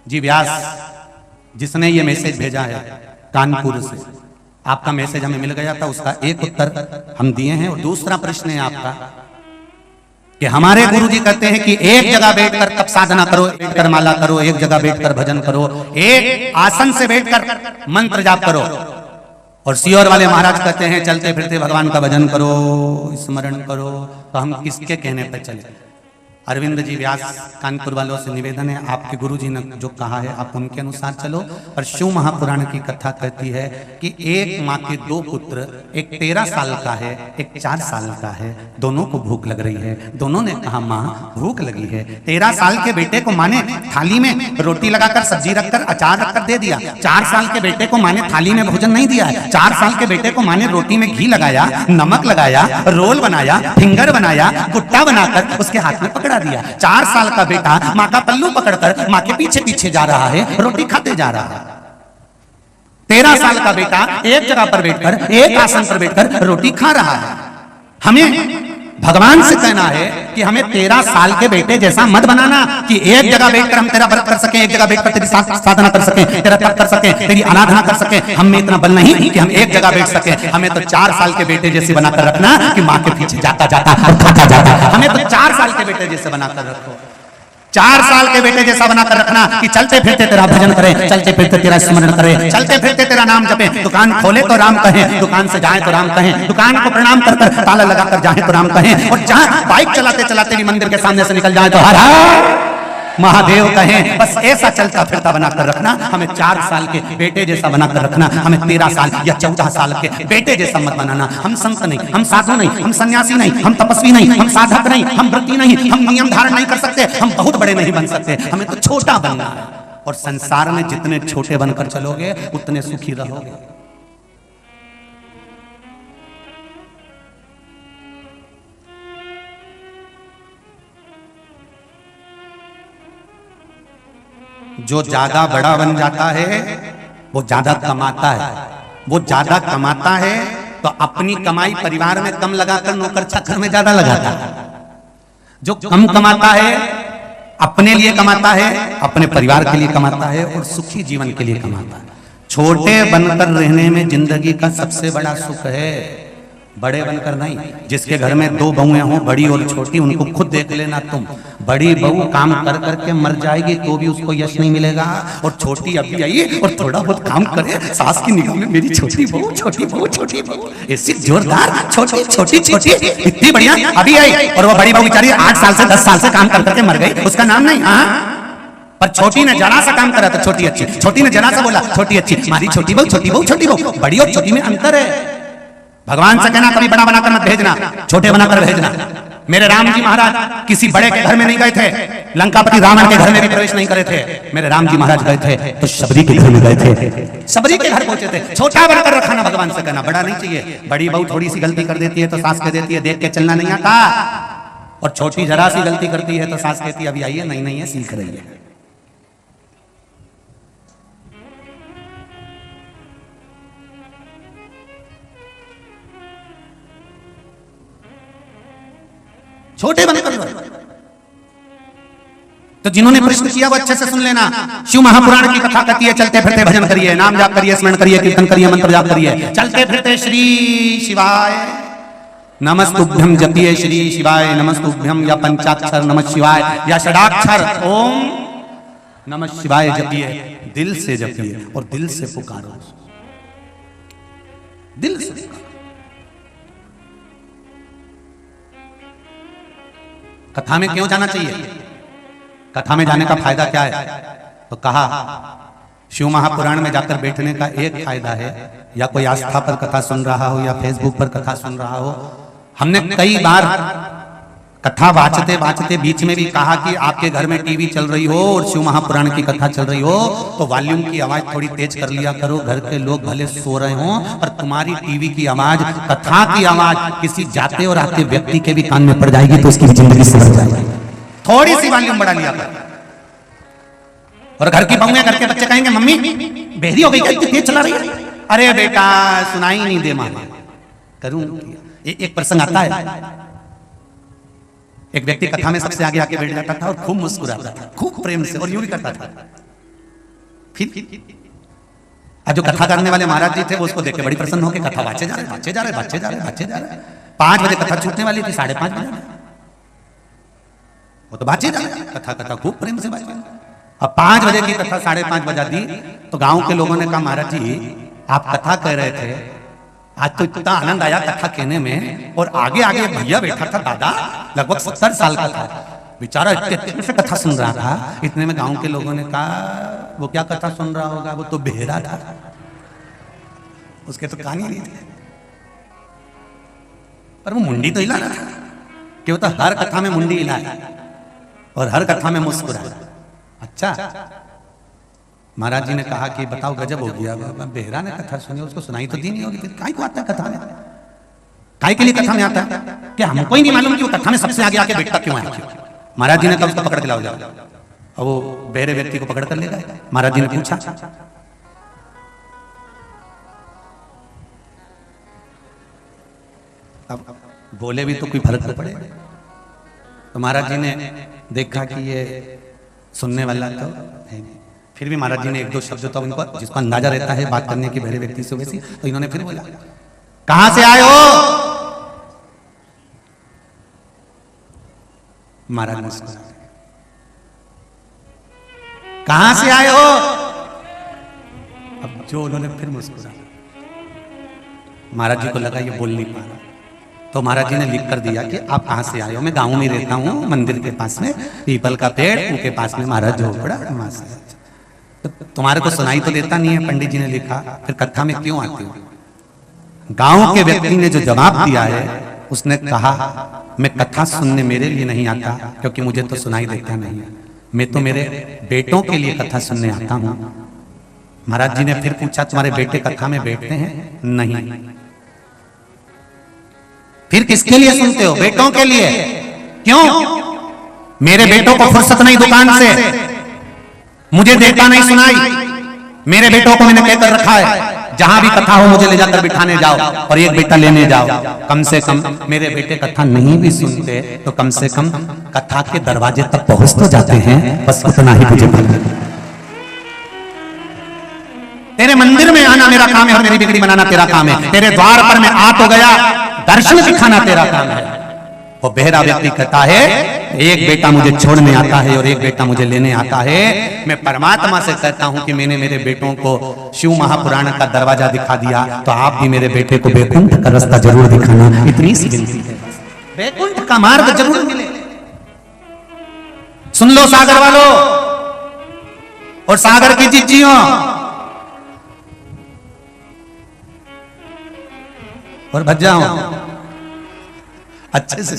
जी व्यास जिसने ये मैसेज भेजा है कानपुर से, आपका मैसेज हमें मिल गया था, उसका एक उत्तर हम दिए हैं। और दूसरा प्रश्न है आपका कि हमारे गुरुजी कहते हैं कि एक जगह बैठकर तप साधना करो, बैठकर माला करो, एक जगह बैठकर भजन करो, एक आसन से बैठकर मंत्र जाप करो। और सियोर वाले महाराज कहते हैं चलते फिरते भगवान का भजन करो, स्मरण करो। तो हम किसके कहने पर चले? अरविंद जी व्यास कानपुर वालों से निवेदन है, आपके गुरु जी ने जो कहा है आप उनके अनुसार चलो। और शिव महापुराण की कथा कहती है कि एक माँ के दो पुत्र, एक 13 साल का है, एक 4 साल का है, दोनों को भूख लग रही है। दोनों ने कहा माँ भूख लगी है। 13 साल के बेटे को माँ ने थाली में रोटी लगाकर, सब्जी रखकर, अचार रखकर दे दिया। 4 साल के बेटे को माँ ने थाली में भोजन नहीं दिया है। 4 साल के बेटे को माँ ने रोटी में घी लगाया, नमक लगाया, रोल बनाया, फिंगर बनाया, गुट्टा बनाकर उसके हाथ में पकड़ा दिया। 4 साल का बेटा माँ का पल्लू पकड़कर माँ के पीछे पीछे जा रहा है, रोटी खाते जा रहा है। 13 साल का बेटा एक जगह पर बैठकर, एक आसन पर बैठकर रोटी खा रहा है। हमें भगवान से कहना है कि हमें 13 साल के बेटे जैसा मत बनाना कि एक जगह बैठकर हम तेरा व्रत कर सकें, एक जगह बैठकर तेरी साधना कर सकें, तेरा तप कर सकें, तेरी आराधना कर सकें। हम में इतना बल नहीं कि हम एक जगह बैठ सकें। हमें तो 4 साल के बेटे जैसे बनाकर रखना कि माँ के पीछे जाता जाता और खाता जाता। हमें तो 4 साल के बेटे जैसे बनाकर रखो, 4 साल के बेटे जैसा बनाकर रखना कि चलते फिरते तेरा भजन करें, चलते फिरते तेरा स्मरण करें, चलते फिरते तेरा नाम जपें। दुकान खोले तो राम कहें, दुकान से जाए तो राम कहें, दुकान को प्रणाम कर कर ताला लगाकर जाए तो राम कहें, और जहां बाइक चलाते चलाते भी मंदिर के सामने से निकल जाए तो हर हर महादेव कहें। बस ऐसा चलता फिरता बनाकर रखना। हमें 4 साल के बेटे जैसा बनाकर रखना। हमें 13 साल या 14 साल के बेटे जैसा मत बनाना। हम संत नहीं, हम साधु नहीं, हम सन्यासी नहीं, हम तपस्वी नहीं, हम साधक नहीं, हम व्रती नहीं, हम नियम धारण नहीं कर सकते, हम बहुत बड़े नहीं बन सकते। हमें तो छोटा बनना है। और संसार में जितने छोटे बनकर चलोगे उतने सुखी रहोगे। जो ज्यादा बड़ा बन जाता है वो ज्यादा कमाता है। वो ज्यादा कमाता है तो अपनी कमाई परिवार में कम लगाकर नौकर चाकर में ज्यादा लगाता है। जो कम कमाता है अपने लिए कमाता है, अपने परिवार के लिए कमाता है और सुखी जीवन के लिए कमाता है। छोटे बनकर रहने में जिंदगी का सबसे बड़ा सुख है, बड़े बनकर नहीं। जिसके घर में 2 बहुएं हों, बड़ी और छोटी, उनको खुद देख लेना तुम। बड़ी बहू काम कर करके मर जाएगी तो भी उसको यश नहीं मिलेगा, और छोटी अभी आई और थोड़ा बहुत काम करे, सास की निगाह में मेरी छोटी बहू, छोटी बहू, छोटी बहू, ऐसी जोरदार छोटी छोटी छोटी इतनी बढ़िया अभी आई, और वो बड़ी बहू बेचारी 8 साल से 10 साल से काम कर करके मर गई, उसका नाम नहीं। हाँ, पर छोटी ने जरा सा काम करा तो छोटी अच्छी, छोटी ने जरा सा बोला छोटी अच्छी। हमारी छोटी बहू, छोटी बहू, छोटी बहू, बड़ी और छोटी में अंतर है। भगवान से कहना कभी बड़ा बनाकर मत भेजना, छोटे बनाकर भेजना। मेरे राम जी महाराज किसी बड़े के घर में नहीं गए थे, लंकापति रावण के घर में भी प्रवेश नहीं करे थे। मेरे राम जी महाराज गए थे तो शबरी के घर में गए थे, शबरी के घर पहुंचे थे। छोटा बनकर रखना, भगवान से कहना बड़ा नहीं चाहिए। बड़ी बहू थोड़ी सी गलती कर देती है तो सास कह देती है देख के चलना नहीं आता, और छोटी जरा सी गलती करती है तो सास कहती है अभी आई है, नहीं नहीं है, सीख रही है। छोटे बनकर। तो जिन्होंने प्रश्न किया वो अच्छे से सुन लेना। शिव महापुराण की कथा कहती है चलते फिरते भजन करिए, नाम जाप करिए, स्मरण करिए, कीर्तन करिए, मंत्र जाप करिए। चलते फिरते श्री शिवाय नमस्तुभ्यम जपिए, श्री शिवाय नमस्तुभ्यम, या पंचाक्षर नमः शिवाय या षडाक्षर ओम नमः शिवाय जपिए। दिल से जपिए और दिल से पुकारो, दिल से पुकारो। कथा में क्यों जाना चाहिए? कथा में जाने का फायदा क्या है? तो कहा शिव महापुराण में जाकर बैठने का एक फायदा है, या कोई आस्था पर कथा सुन रहा हो या फेसबुक पर कथा सुन रहा हो। हमने कई बार कथा वाचते वाचते बीच में भी कहा कि आपके घर में टीवी चल रही हो और शिव महापुराण की कथा चल रही हो तो वॉल्यूम की आवाज थोड़ी तेज कर लिया करो। घर के लोग भले सो रहे हों पर तुम्हारी टीवी की आवाज, कथा की आवाज किसी जाते और आते व्यक्ति के भी कान में पड़ जाएगी तो उसकी जिंदगी सुधर जाएगी। थोड़ी सी वॉल्यूम बढ़ा लिया कर। और घर की बहुएं, घर के बच्चे कहेंगे मम्मी बेहरी हो गई क्या, इतनी तेज चला रही है? अरे बेटा सुनाई नहीं दे मामा करूं। एक प्रसंग आता है, एक व्यक्ति कथा में सबसे आगे आके बैठ जाता था और खूब मुस्कुराता था, खूब प्रेम से, और यूं भी करता था। फिर जो कथा करने वाले महाराज जी थे वो उसको देख के बड़ी प्रसन्न होकर कथा बाचे जा रहे, बाचे जा रहे, बाचे जा रहे, बाचे जा रहे। 5 बजे कथा छूटने वाली थी, 5:30 बजे वो तो बाचे जा रहे, कथा खूब प्रेम से बाचे। अब 5 बजे की कथा 5:30 बजा दी तो गांव के लोगों ने कहा महाराज जी आप कथा कह रहे थे, आज तो इतना आनंद आया कथा कहने में, और आगे आगे भैया बैठा था, दादा लगभग 70 साल का था, बेचारा इतने से कथा सुन रहा था, इतने में गांव के लोगों ने कहा वो क्या कथा सुन रहा होगा, वो तो बेहरा था, उसके तो कान ही नहीं थे। पर वो मुंडी तो हिला रहा था कि वो तो हर कथा में मुंडी हिलाया और हर कथा में मुस्कुराया। अच्छा, महाराज जी ने कहा कि बताओ गजब हो गया, बेहरा ने कथा सुनी, उसको सुनाई तो दी नहीं होगी, काय को आता है कथा में, काय के लिए कथा में आता है? क्या हमको ही नहीं मालूम कि वो कथा में सबसे आगे आके बैठता क्यों है? महाराज जी ने कहा उसको पकड़ के लाओ जाओ। और वो बहरे व्यक्ति को पकड़ कर ले गए। महाराज जी ने पूछा, अब बोले भी तो कोई फर्क तो पड़े। तो महाराज जी ने देखा कि ये सुनने वाला तो है नहीं। फिर भी महाराज जी ने एक दो शब्द तो उनको जिसको अंदाजा रहता है बात करने की बहरे व्यक्ति से वैसी, तो इन्होंने फिर बोला, कहां से आए हो? महाराज मुस्कुरा, कहां से आए हो? अब जो उन्होंने फिर मुस्कुरा, महाराज जी को लगा ये बोल नहीं पा रहा, तो महाराज जी ने लिख कर दिया कि आप कहां से आए हो? मैं गांव में रहता हूं, मंदिर के पास में पीपल का पेड़, उनके पास में महाराज झोपड़ा, वहां से। तो तुम्हारे को सुनाई तो देता नहीं है, पंडित जी ने लिखा, फिर कथा में क्यों आते हो? गांव के व्यक्ति ने जो जवाब दिया है, उसने कहा मैं कथा सुनने मेरे लिए नहीं आता, क्योंकि मुझे तो सुनाई देता नहीं है, मैं तो मेरे बेटों के लिए कथा सुनने आता हूं। महाराज जी ने फिर पूछा, तुम्हारे बेटे कथा में बैठते हैं? नहीं। फिर किसके लिए सुनते हो? बेटों के लिए। क्यों? मेरे बेटों को फुर्सत नहीं दुकान से, मुझे देखता नहीं सुनाई, मेरे बेटों को मैंने कहकर रखा है जहां भी कथा हो मुझे ले जाकर बिठाने जाओ और एक बेटा लेने जाओ। कम से कम मेरे बेटे कथा नहीं भी सुनते तो कम से कम कथा के दरवाजे तक पहुंच तो जाते हैं, बस उतना ही मुझे पता। तेरे मंदिर में आना मेरा काम है और मेरी बिगड़ी बनाना तेरा काम है, तेरे द्वार पर मैं आ तो गया, दर्शन दिखाना तेरा काम है। वो बहरा व्यक्ति कहता है एक बेटा मुझे छोड़ने आता है और एक बेटा मुझे लेने आता है। मैं परमात्मा से कहता हूं कि मैंने मेरे बेटों को शिव महापुराण का दरवाजा दिखा दिया, तो आप भी मेरे बेटे को बैकुंठ का रास्ता जरूर दिखाना, इतनी सी विनती है। बैकुंठ का मार्ग जरूर मिले। सुन लो सागर वालों और सागर की जिज्जियों और भज्जाओं, अच्छे से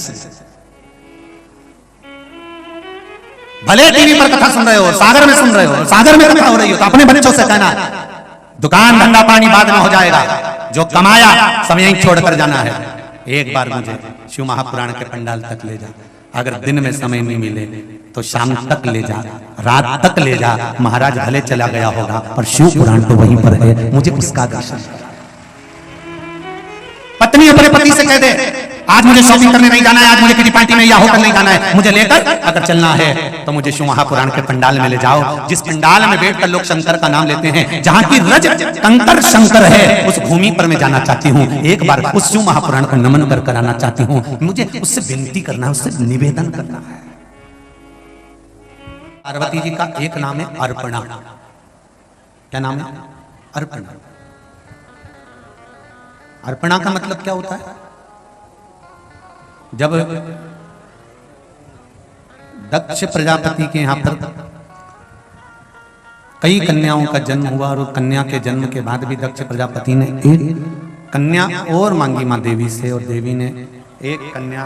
भले टीवी पर कथा सुन रहे हो, सागर में सुन रहे हो, सागर में कथा हो रही हो, तो अपने बच्चों से कहना दुकान धंधा पानी बाद में हो जाएगा, जो कमाया सब यहीं छोड़कर जाना है। एक बार मुझे शिव महापुराण के पंडाल तक ले जा, अगर दिन में समय नहीं मिले तो शाम तक ले जा, रात तक ले जा। महाराज भले चला गया होगा पर शिव पुराण तो वहीं पर है, मुझे उसका दर्शन। पत्नी अपने पति से कह दे आज मुझे शॉपिंग करने नहीं जाना है, आज मुझे किसी पार्टी में या होटल नहीं जाना है, मुझे लेकर अगर चलना है तो मुझे शिव महापुराण के पंडाल में ले जाओ, जिस पंडाल में बैठकर लोग शंकर का नाम लेते हैं, जहां की रज कंकर शंकर है, उस भूमि पर मैं जाना चाहती हूँ। एक बार उस शिव महापुराण को नमन कर कराना चाहती हूँ, मुझे उससे विनती करना है, उससे निवेदन करना है। पार्वती जी का एक नाम है अर्पणा। क्या नाम है? अर्पणा। अर्पणा का मतलब क्या होता है? जब दक्ष प्रजापति के यहां पर कई कन्याओं का जन्म हुआ और कन्या के जन्म के बाद भी दक्ष प्रजापति ने एक कन्या और मांगी मां देवी से, और देवी ने एक कन्या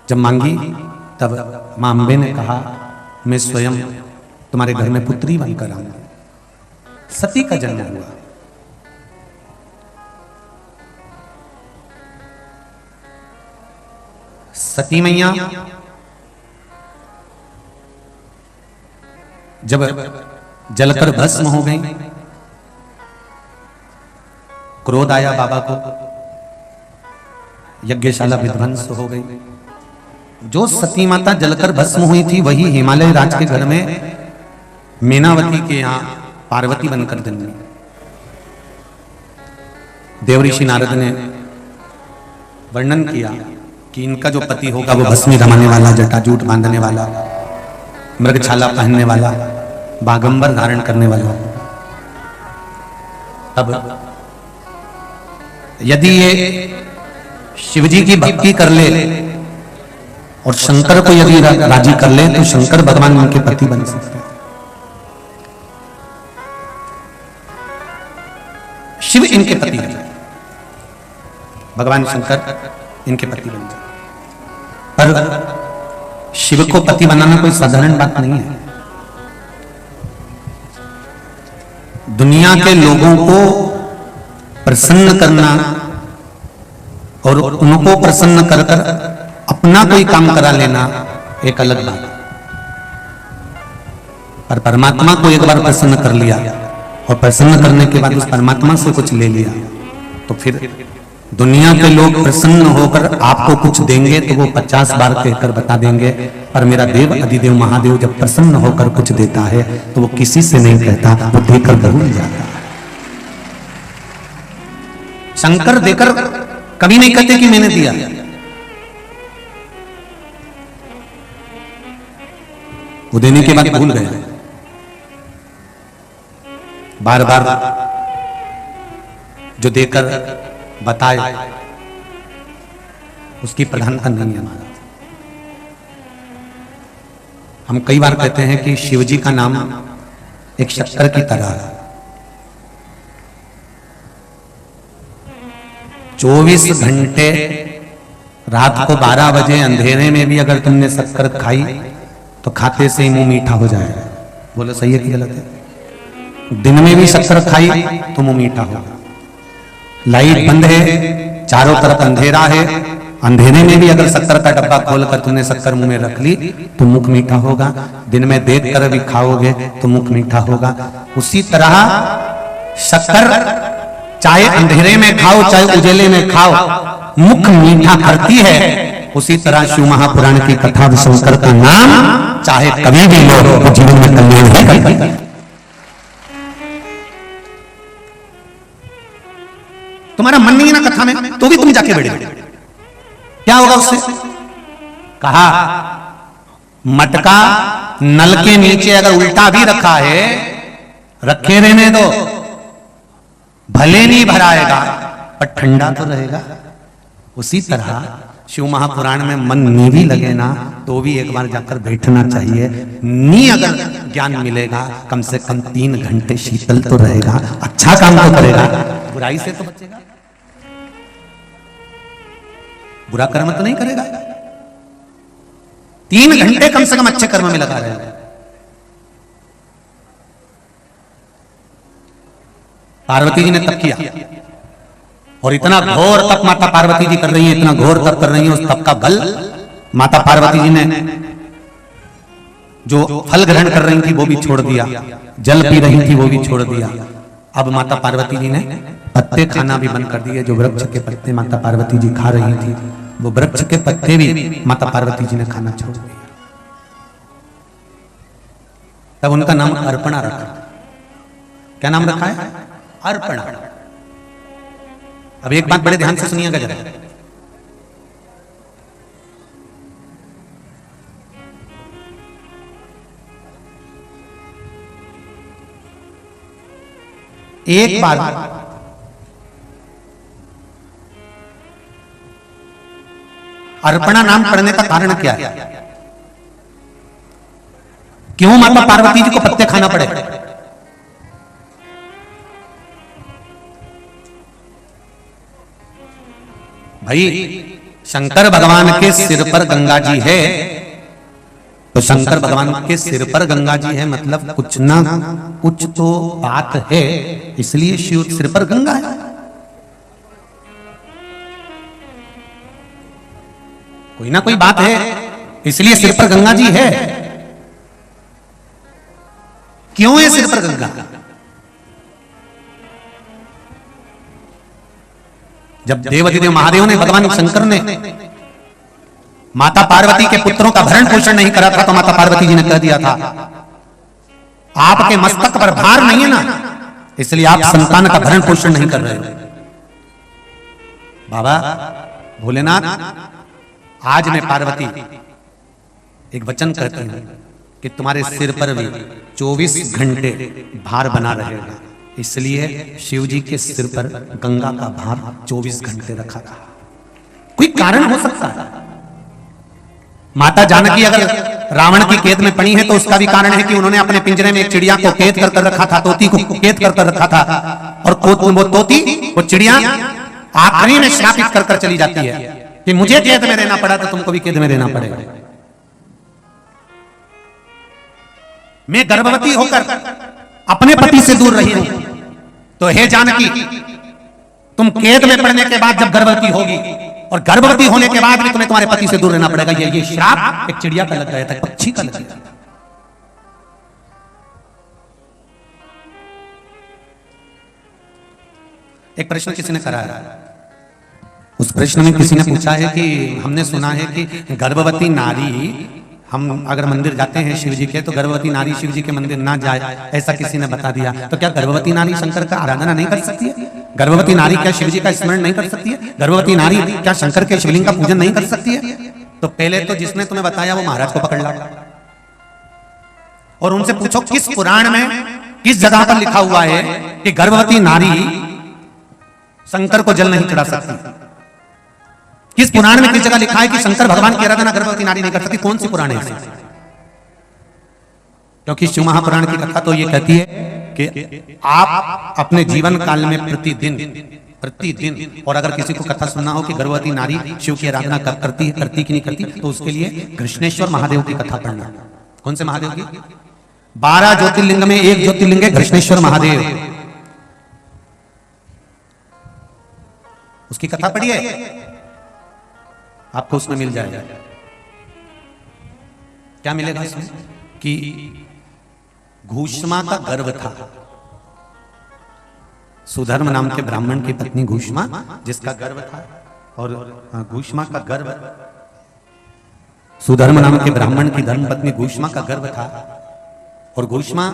जब मांगी तब मां अम्बे ने कहा मैं स्वयं तुम्हारे घर में पुत्री बनकर आऊंगी। सती का जन्म हुआ। सती मैया जब जलकर भस्म हो गई, क्रोध आया बाबा को, यज्ञशाला विध्वंस हो गई। जो सती माता जलकर भस्म हुई थी वही हिमालय राज के घर में मीनावती के यहां पार्वती बनकर जन्मी। देवऋषि नारद ने वर्णन किया कि इनका जो पति होगा वो भस्मी रमाने वाला, जटाजूट बांधने वाला, मृगछाला पहनने वाला, बागंबर धारण करने वाला। अब यदि ये शिवजी की भक्ति कर ले और शंकर को यदि राजी कर ले तो शंकर भगवान उनके पति बन सकते हैं। शिव इनके पति है, भगवान शंकर इनके पति बन जाए। पर शिव को पति बनाना कोई साधारण बात नहीं है। दुनिया के लोगों को प्रसन्न करना और उनको प्रसन्न कर कर अपना कोई काम करा लेना एक अलग बात है। पर परमात्मा को एक बार प्रसन्न कर लिया और प्रसन्न करने के बाद उस परमात्मा से कुछ ले लिया तो फिर दुनिया के लोग प्रसन्न होकर आपको कुछ देंगे तो वो 50 बार कहकर बता देंगे, पर मेरा देव अधिदेव महादेव जब प्रसन्न होकर कुछ देता है तो वो किसी से नहीं कहता, वो देकर जरूर जाता है। शंकर देकर कभी नहीं कहते कि मैंने दिया, वो देने के बाद भूल गए। बार बार जो देकर बताए उसकी प्रधानता नहीं है हमारा। हम कई बार कहते हैं कि शिव जी का नाम एक शक्कर की तरह है। 24 घंटे रात को 12 बजे अंधेरे में भी अगर तुमने शक्कर खाई तो खाते से ही मुंह मीठा हो जाएगा। बोलो सही है कि गलत है? दिन में भी शक्कर खाई तो मुंह मीठा होगा। लाइट बंद है, चारों तरफ अंधेरा है, अंधेरे में भी अगर शक्कर का डब्बा खोलकर तुमने शक्कर मुंह में रख ली तो मुख मीठा होगा। दिन में देख कर भी खाओगे तो मुख मीठा होगा। उसी तरह शक्कर चाहे अंधेरे में खाओ चाहे उजेले में खाओ, मुख मीठा करती है। उसी तरह शिव महापुराण की कथा शंकर का नाम चाहे कभी भी लो तो जीवन में कल्याण ही करती है। तुम्हारा मन नहीं है ना कथा में तो भी तुम जाके बैठे, क्या होगा उससे? कहा मटका नल के नीचे अगर उल्टा भी रखा है, रखे रहने दो, भले नहीं भराएगा पर ठंडा तो रहेगा। उसी तरह शिव महापुराण में मन नहीं भी लगे ना तो भी एक बार जाकर बैठना चाहिए। नी अगर ज्ञान मिलेगा कम से कम 3 घंटे शीतल तो रहेगा, अच्छा काम तो करेगा, बुराई से तो बचेगा, बुरा कर्म तो नहीं करेगा। 3 घंटे कम से कम अच्छे कर्म में लगा रहेगा। पार्वती जी ने तप किया और इतना घोर तप माता पार्वती जी कर रही है, इतना घोर तप कर रही है। उस तप का बल माता पार्वती जी ने जो फल ग्रहण कर रही थी वो भी छोड़ दिया, जल पी रही थी वो भी छोड़ दिया। अब माता पार्वती जी ने पत्ते खाना भी बंद कर दिए। जो वृक्ष के पत्ते माता पार्वती जी खा रही थी वो वृक्ष के पत्ते भी माता पार्वती जी ने खाना छोड़ दिया। तब उनका नाम अर्पणा रखा। क्या नाम रखा है? अर्पणा। अब एक बात बड़े ध्यान से सुनिएगा जरा। एक बार अर्पणा नाम पड़ने का कारण क्या है? क्यों माता पार्वती जी को पत्ते खाना पड़े? भाई शंकर भगवान के सिर पर गंगा जी है तो शंकर भगवान के सिर पर गंगा जी है मतलब कुछ ना कुछ तो बात है, इसलिए शिव सिर पर गंगा है। कोई ना कोई बात है इसलिए सिर पर गंगा जी है। क्यों है सिर पर गंगा? जब देवाधिदेव महादेव ने भगवान शंकर ने माता पार्वती के पुत्रों का भरण पोषण नहीं करा था तो माता पार्वती जी ने कह दिया था आपके मस्तक पर भार नहीं है ना, इसलिए आप संतान का भरण पोषण नहीं कर रहे हो। बाबा भोलेनाथ, आज मैं पार्वती एक वचन कहती हूं कि तुम्हारे सिर पर भी 24 घंटे भार बना रहेगा, इसलिए शिव जी के सिर पर गंगा का भार 24 घंटे रखा था। कोई कारण हो सकता है, माता जानकी अगर रावण की कैद में पड़ी है तो उसका भी कारण है कि उन्होंने अपने पिंजरे में एक चिड़िया को कैद कर रखा था, तोती को कैद कर रखा था, और वो तोती, वो चिड़िया आखिरी में श्रापित कर चली जाती है कि मुझे कैद में रहना पड़ा तो तुमको भी कैद में रहना पड़ेगा। मैं गर्भवती होकर अपने पति से दूर रही हूं, तो हे जानकी तुम कैद में पड़ने के बाद जब गर्भवती होगी और गर्भवती होने के बाद भी तुम्हें तुम्हारे पति से दूर रहना पड़ेगा। ये श्राप एक चिड़िया का लग गया था, पक्षी का लग गया था। एक प्रश्न किसी ने करा है, उस प्रश्न में किसी ने पूछा है कि हमने सुना है कि गर्भवती नारी, हम अगर मंदिर जाते हैं शिव जी के तो गर्भवती नारी शिव जी के मंदिर ना जाए, ऐसा किसी ने बता दिया। तो क्या गर्भवती नारी शंकर का आराधना नहीं कर सकती है? गर्भवती नारी क्या शिव जी का स्मरण नहीं कर सकती है? गर्भवती नारी क्या शंकर के शिवलिंग का पूजन नहीं कर सकती है? तो पहले तो जिसने तुम्हें बताया वो महाराज को पकड़ ला और उनसे पूछो किस पुराण में किस जगह पर लिखा हुआ है कि गर्भवती नारी शंकर को जल नहीं चढ़ा सकती। किस पुराण में किस जगह लिखा है कि शंकर भगवान की आराधना गर्भवती नारी नहीं कर सकती? कौन सी पुराण है? क्योंकि शिव महापुराण की कथा तो ये कहती है कि आप अपने जीवन काल में प्रतिदिन और अगर किसी को कथा सुनना हो कि गर्भवती नारी शिव की आराधना करती है, करती कि नहीं करती, तो उसके लिए कृष्णेश्वर महादेव की कथा पढ़ना। कौन से महादेव की? 12 ज्योतिर्लिंग में एक ज्योतिर्लिंग है कृष्णेश्वर महादेव, उसकी कथा पढ़िए, आपको उसमें मिल जाएगा। क्या मिलेगा इसमें? कि घूष्मा का गर्व था, सुधर्म नाम के ब्राह्मण की पत्नी घूष्मा, जिसका गर्व था, और घूष्मा का गर्व, सुधर्म नाम के ब्राह्मण की धर्म पत्नी घूष्मा का गर्व था। और घूष्मा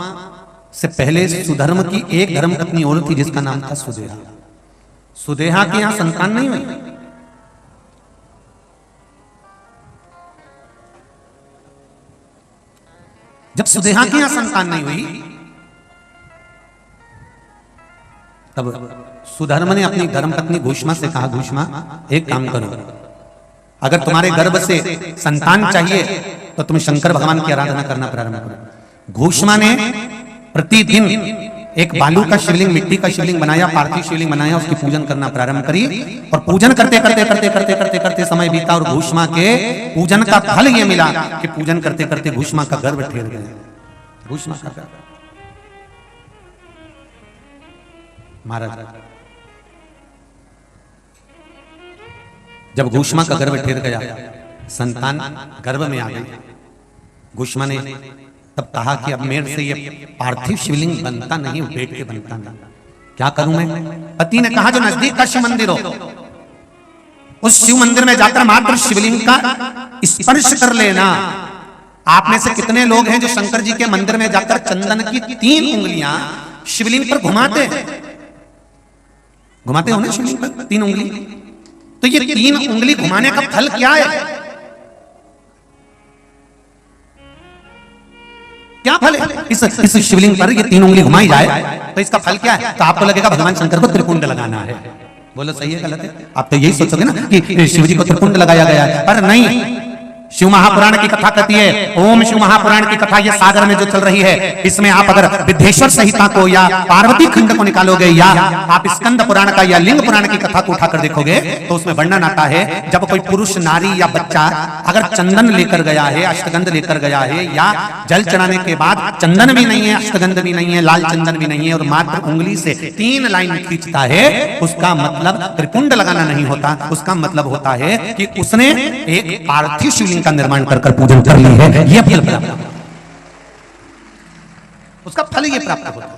से पहले सुधर्म की एक धर्म पत्नी और थी जिसका नाम था सुदेहा। सुदेहा के यहां संतान नहीं हुई। जब सुदेहा की यहां संतान नहीं हुई तब सुधर्म ने अपनी धर्मपत्नी घूष्मा से कहा, घूष्मा एक काम करो, अगर तुम्हारे गर्भ से संतान चाहिए तो तुम शंकर भगवान की आराधना करना प्रारंभ करो। घूष्मा ने प्रतिदिन एक बालू का शिवलिंग, मिट्टी का शिवलिंग बनाया, पार्थिव शिवलिंग बनाया, उसकी पूजन करना प्रारंभ करी। और पूजन करते करते करते करते करते करते समय बीता और घूष्मा के पूजन का फल ये मिला कि पूजन करते करते घूष्मा का गर्भ ठहर गया। घूष्मा का गर्भ, महाराज जब घूष्मा का गर्भ ठहर गया, संतान गर्भ में आ गई, घूष्मा ने तब कहा कि अब मेरे से ये पार्थिव शिवलिंग बनता नहीं, बैठ के बनता नहीं, क्या करूं मैं? पति ने कहा जो नजदीक का शिव मंदिर हो उस शिव मंदिर में जाकर मात्र शिवलिंग का स्पर्श कर लेना। आप में से कितने लोग हैं जो शंकर जी के मंदिर में जाकर चंदन की 3 उंगलियां शिवलिंग पर घुमाते हैं? घुमाते हो ना शिवलिंग पर 3 उंगली? तो ये 3 उंगली घुमाने का फल क्या है? क्या फल है? इस शिवलिंग पर ये 3 उंगली घुमाई जाए तो इसका फल क्या है? तो आपको लगेगा भगवान शंकर को त्रिपुंड लगाना है। बोलो सही है गलत है? आप तो यही सोचोगे ना कि शिव जी को त्रिपुंड लगाया गया है, पर नहीं। शिव महापुराण की कथा कहती है, ओम शिव महापुराण की कथा ये सागर में जो चल रही है, इसमें आप अगर विद्धेश्वर संहिता को या पार्वती खंड को निकालोगे या आप स्कंद पुराण का या लिंग पुराण की कथा को उठाकर देखोगे तो उसमें वर्णन आता है जब कोई पुरुष, नारी या बच्चा अगर चंदन लेकर गया है, अष्टगंध लेकर गया है, या जल चढ़ाने के बाद चंदन भी नहीं है, अष्टगंध भी नहीं है, लाल चंदन भी नहीं है, और मात्र उंगली से 3 लाइन खींचता है, उसका मतलब त्रिपुंड लगाना नहीं होता। उसका मतलब होता है कि उसने एक पार्थिव शिवलिंग का निर्माण कर पूजन कर ली है। यह फल प्राप्त, उसका फल ये प्राप्त होता है।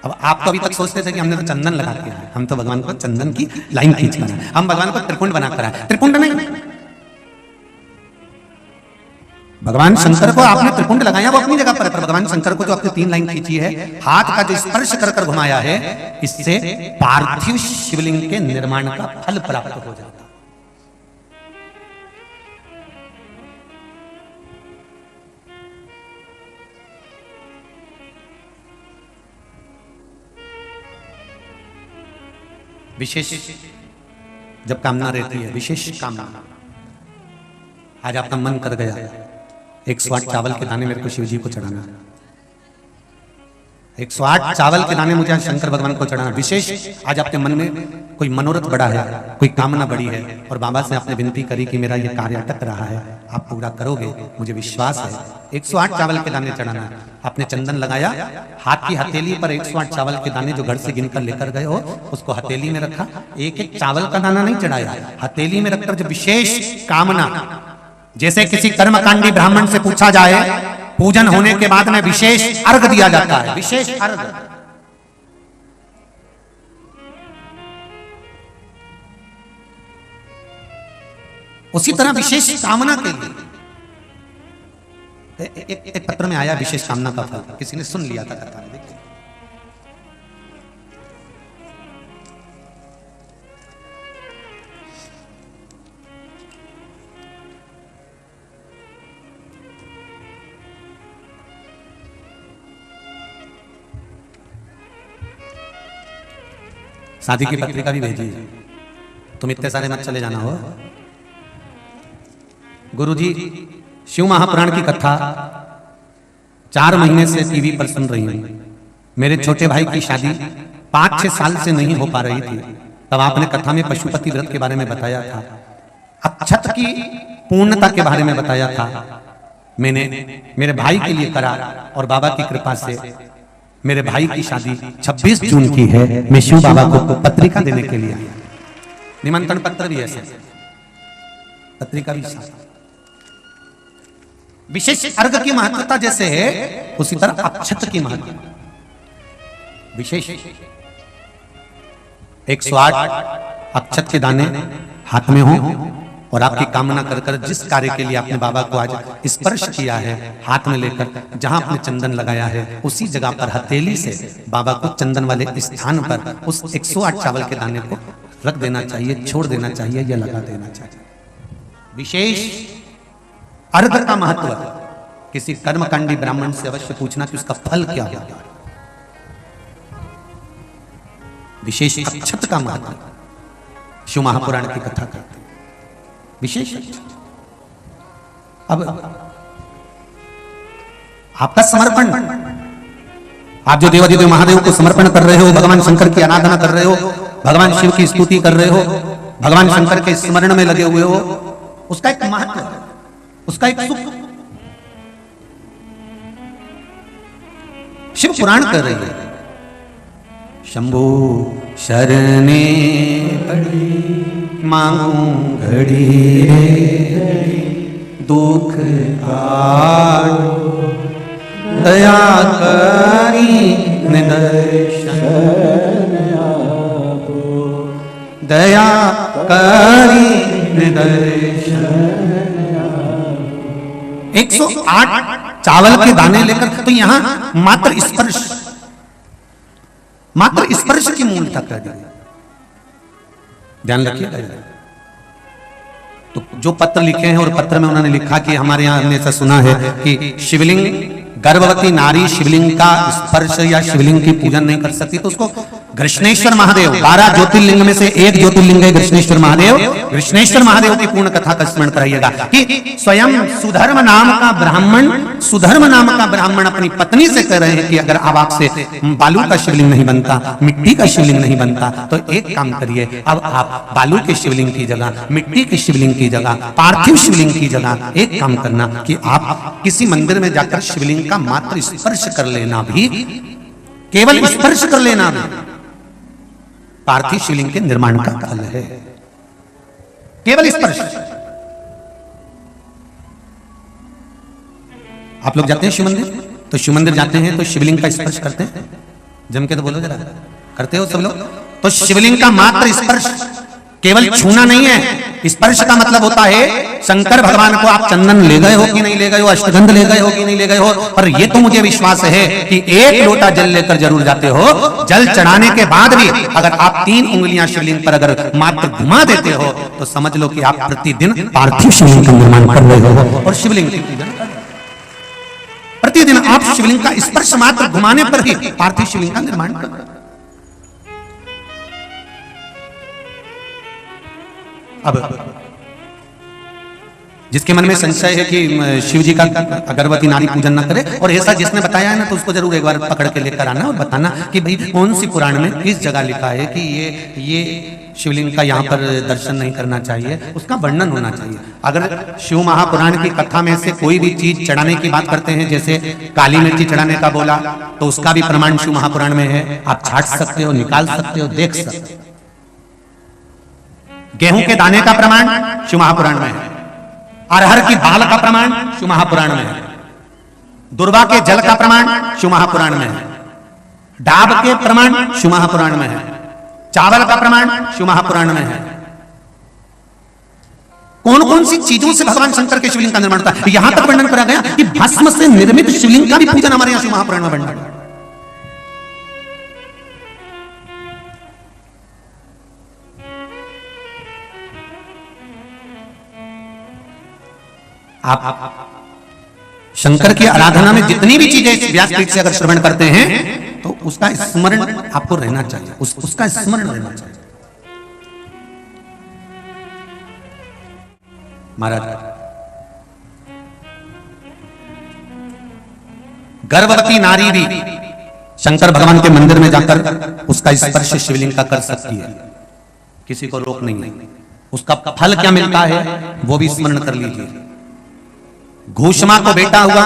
अब आप तो अभी तक सोचते थे कि हमने तो चंदन लगा दिया है, हम तो भगवान को चंदन की लाइन खींच कर, हम भगवान को त्रिपुंड बना कर आए। त्रिपुंड नहीं, भगवान शंकर को आपने त्रिपुंड लगाया वो अपनी जगह पर है, पर भगवान शंकर को जो आपने 3 लाइन खींची है, हाथ का जो स्पर्श कर कर घुमाया है, इससे पार्थिव शिवलिंग के निर्माण का फल प्राप्त हो जाता है। विशेष जब कामना रहती है, विशेष कामना। आज आपका मन कर गया 108 चावल के दाने मेरे को शिव जी को चढ़ाना, 108 चावल के दाने मुझे शंकर भगवान को चढ़ाना। विशेष आज आपके मन में कोई मनोरथ बड़ा है, कोई कामना बड़ी है, और बाबा से आपने विनती करी कि मेरा ये कार्य अटक रहा है, आप पूरा करोगे, मुझे विश्वास है। 108 चावल के दाने चढ़ाना। आपने चंदन लगाया, हाथ की हथेली पर 108 चावल के दाने जो घर से गिनकर लेकर गए हो उसको हथेली में रखा। एक एक चावल का दाना नहीं चढ़ाया, हथेली में रखकर जो विशेष कामना, जैसे किसी कर्मकांडी ब्राह्मण से पूछा जाए पूजन होने के बाद में विशेष अर्घ दिया जाता है, विशेष अर्घ। उसी तरह विशेष कामना के लिए एक पत्र में आया विशेष कामना का फल, किसी ने सुन लिया था कथा में। देखिए शादी की पत्रिका भी भेजी, तुम इतने सारे मत चले जाना हो। गुरुजी शिव महापुराण की कथा 4 महीने से टीवी पर सुन रही हूं। मेरे छोटे भाई की शादी 5-6 साल से नहीं हो पा रही थी, तब आपने कथा में पशुपति व्रत के बारे में बताया था, अक्षत की पूर्णता के बारे में बताया था। मैंने मेरे भाई के लिए करा और बाबा की कृपा से मेरे भाई की शादी 26 जून की है। मैं शिव बाबा को पत्रिका देने के लिए आया, निमंत्रण पत्र भी ऐसे, पत्रिका भी साथ। विशेष अर्घ की महत्वता जैसे है उसी तरह अक्षत की महत्वता विशेष। 108 अक्षत के दाने हाथ में हो और आपकी कामना कर कर जिस कार्य के लिए आपने बाबा को आज स्पर्श किया है, हाथ में लेकर जहां आपने चंदन लगाया है उसी जगह पर हथेली से बाबा को चंदन वाले स्थान पर उस 108 चावल के दाने को रख देना चाहिए, छोड़ देना चाहिए या लगा देना चाहिए। विशेष अर्घ का महत्व किसी कर्मकांडी ब्राह्मण से अवश्य पूछना कि उसका फल क्या होगा। विशेष अक्षत का महत्व शिव महापुराण की कथा का विशेष। अब आपका समर्पण, आप जो देवाधिदेव महादेव को समर्पण कर रहे हो, भगवान शंकर की आराधना कर रहे हो, भगवान शिव की स्तुति कर रहे हो, भगवान शंकर के स्मरण में लगे हुए हो, उसका एक महत्व, उसका एक सुख शिव पुराण कर रही है। शंभो शरणे मांगू घड़ी रे दुख काटो, दया करी निदर्शन आपो, दया करी निदर्शन। 108 चावल के दाने लेकर, तो यहां मात्र स्पर्श की मूलता कर दी। ध्यान रखिएगा। तो जो पत्र लिखे हैं और पत्र में उन्होंने लिखा कि हमारे यहाँ हमने ऐसा सुना है कि शिवलिंग, गर्भवती नारी शिवलिंग का स्पर्श या शिवलिंग की पूजन नहीं कर सकती, तो उसको कृष्णेश्वर महादेव, 12 ज्योतिर्लिंग में से एक ज्योतिर्लिंग है कृष्णेश्वर महादेव। कृष्णेश्वर महादेव की पूर्ण कथा का स्मरण कराइएगा कि स्वयं सुधर्म नाम का ब्राह्मण अपनी पत्नी से कह रहे हैं कि अगर अब आपसे बालू का शिवलिंग नहीं बनता, मिट्टी का शिवलिंग नहीं बनता, तो एक काम करिए, अब आप बालू के शिवलिंग की जगह, मिट्टी के शिवलिंग की जगह, पार्थिव शिवलिंग की जगह एक काम करना कि आप किसी मंदिर में जाकर शिवलिंग का मात्र स्पर्श कर लेना, भी केवल स्पर्श कर लेना भी पार्थिव शिवलिंग के निर्माण का फल है। केवल स्पर्श। आप लोग जाते हैं शिव मंदिर, तो शिव मंदिर जाते हैं तो शिवलिंग का स्पर्श करते हैं, जम के तो बोलो जरा, करते हो सब लोग? तो शिवलिंग का मात्र स्पर्श, केवल छूना नहीं है। स्पर्श का मतलब होता है शंकर भगवान को आप चंदन ले गए हो कि नहीं ले गए हो, अष्टगंध ले गए हो कि नहीं ले गए हो, पर ये तो मुझे विश्वास है कि 1 लोटा जल लेकर जरूर जाते हो। जल चढ़ाने के बाद भी अगर आप 3 उंगलियां शिवलिंग पर अगर मात्र घुमा देते हो तो समझ लो कि आप प्रतिदिन पार्थिव शिवलिंग का निर्माण कर रहे हो और शिवलिंग की पूजन कर रहे हो। प्रतिदिन आप शिवलिंग का स्पर्श मात्र घुमाने पर ही पार्थिव शिवलिंग का निर्माण कर रहे हो। अब जिसके मन में संशय है कि शिव जी का अगरबत्ती नारी पूजन न करे, और ऐसा जिसने बताया है ना, तो उसको जरूर एक बार पकड़ के लेकर आना और बताना कि भाई कौन सी पुराण में किस जगह लिखा है कि ये शिवलिंग का यहाँ पर दर्शन नहीं करना चाहिए, उसका वर्णन होना चाहिए। अगर शिव महापुराण की कथा में से कोई भी चीज चढ़ाने की बात करते हैं, जैसे काली मिर्ची चढ़ाने का बोला, तो उसका भी प्रमाण शिव महापुराण में है, आप छाट सकते हो, निकाल सकते हो, देख सकते हो। गेहूं के दाने का प्रमाण शिव महापुराण में है, अरहर की दाल का प्रमाण शिव महापुराण में है, दुर्वा के जल का प्रमाण शिव महापुराण में है, डाब के प्रमाण शिव महापुराण में है, चावल का प्रमाण शिव महापुराण में है। कौन कौन सी चीजों से भगवान शंकर के शिवलिंग का निर्माण होता है, यहां तक वर्णन करा गया कि भस्म से निर्मित शिवलिंग का भी पूजन हमारे यहां शिव महापुराण में वर्णन है। आप शंकर की आराधना में जितनी भी चीजें व्यासपीठ से अगर श्रवण करते हैं, तो उसका स्मरण आपको रहना चाहिए, उसका स्मरण रहना चाहिए। महाराज, गर्भवती नारी भी शंकर भगवान के मंदिर में जाकर उसका स्पर्श शिवलिंग का कर सकती है, किसी को रोक नहीं है। उसका फल क्या मिलता है वो भी स्मरण कर लीजिए। घूषमा को बेटा हुआ,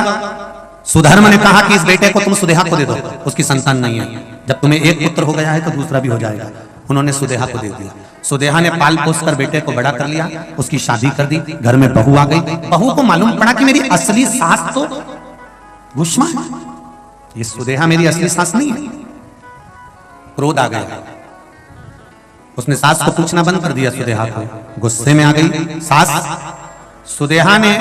सुधर्म ने कहा कि इस बेटे को तुम सुदेहा को दे दो, उसकी संतान नहीं है, जब तुम्हें एक पुत्र हो गया है तो दूसरा भी हो जाएगा। उन्होंने सुदेहा को दे दिया। सुदेहा ने पाल पोस कर बेटे को बड़ा कर लिया, उसकी शादी कर दी, घर में बहू आ गई। बहू को मालूम पड़ा कि मेरी असली सास तो घूषमा है, ये सुदेहा मेरी असली सास नहीं है। क्रोध आ गया, उसने सास को पूछना बंद कर दिया, सुदेहा को गुस्से में आ गई सास। सुदेहा ने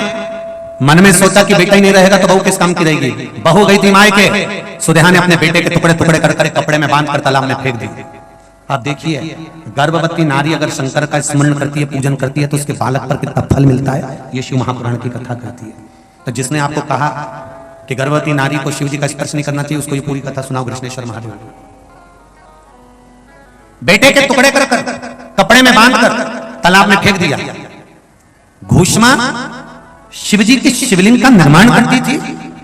मन में सोचा कि बेटा ही नहीं रहेगा तो बहू किस काम की रहेगी। बहू गई थी मायके, सुदेहा ने अपने बेटे के टुकड़े टुकड़े कर कपड़े में बांध कर तालाब में फेंक दी। आप देखिए, गर्भवती नारी अगर शंकर का स्मरण करती है, पूजन करती है, तो उसके बालक पर कितना फल मिलता है, ये शिव महापुराण की कथा कहती है। तो जिसने आपको कहा कि गर्भवती नारी को शिव जी का स्पर्श नहीं करना चाहिए, उसको ये पूरी कथा सुनाओ कृष्णेश्वर महादेव। बेटे के टुकड़े कर कपड़े में बांध कर तालाब में फेंक दिया। घूषमा शिवजी के शिवलिंग का निर्माण करती थी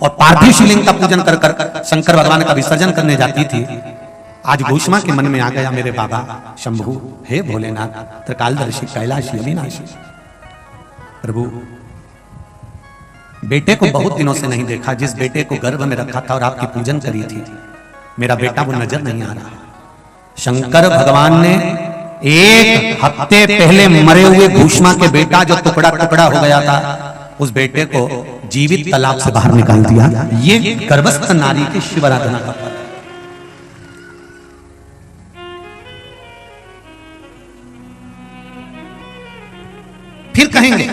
और पार्थिव शिवलिंग का पूजन कर कर शंकर भगवान का विसर्जन करने जाती थी। आज घूषमा के मन में आ गया, मेरे बाबा शंभु, हे भोलेनाथ, त्रिकालदर्शी, कैलाशी, अविनाशी प्रभु, बेटे को बहुत दिनों से नहीं देखा, जिस बेटे को गर्भ में रखा था और आपकी पूजन करी थी, मेरा बेटा वो नजर नहीं आ रहा। शंकर भगवान ने एक हफ्ते पहले मरे हुए घूषमा के बेटा जो टुकड़ा टुकड़ा हो गया था, उस बेटे को जीवित तालाब से बाहर निकाल दिया। ये गर्भस्थ नारी की शिव आराधना का फल है। फिर कहेंगे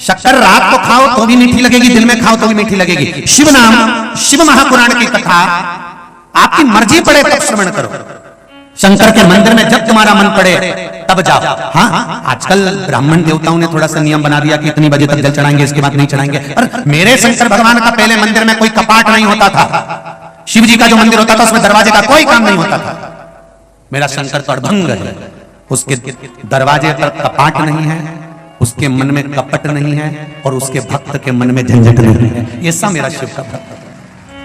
शक्कर रात को खाओ तो भी मीठी लगेगी, दिन में खाओ तो भी मीठी लगेगी। शिव नाम, शिव महापुराण की कथा आपकी मर्जी पड़े तब श्रवण करो। शंकर के मंदिर में जब तुम्हारा मन पड़े तब जाओ। हाँ, आजकल ब्राह्मण देवताओं ने थोड़ा सा नियम बना दिया कि इतनी बजे तक जल चढ़ाएंगे, इसके बाद नहीं चढ़ाएंगे। पर मेरे शंकर भगवान का पहले मंदिर में कोई कपाट नहीं होता था। शिव जी का जो मंदिर होता था उसमें दरवाजे का कोई काम नहीं होता था। मेरा शंकर तो अड़भंग है, उसके दरवाजे पर कपाट नहीं है, उसके मन में कपट नहीं है और उसके भक्त के मन में झंझट नहीं है। ऐसा मेरा शिव का भक्त।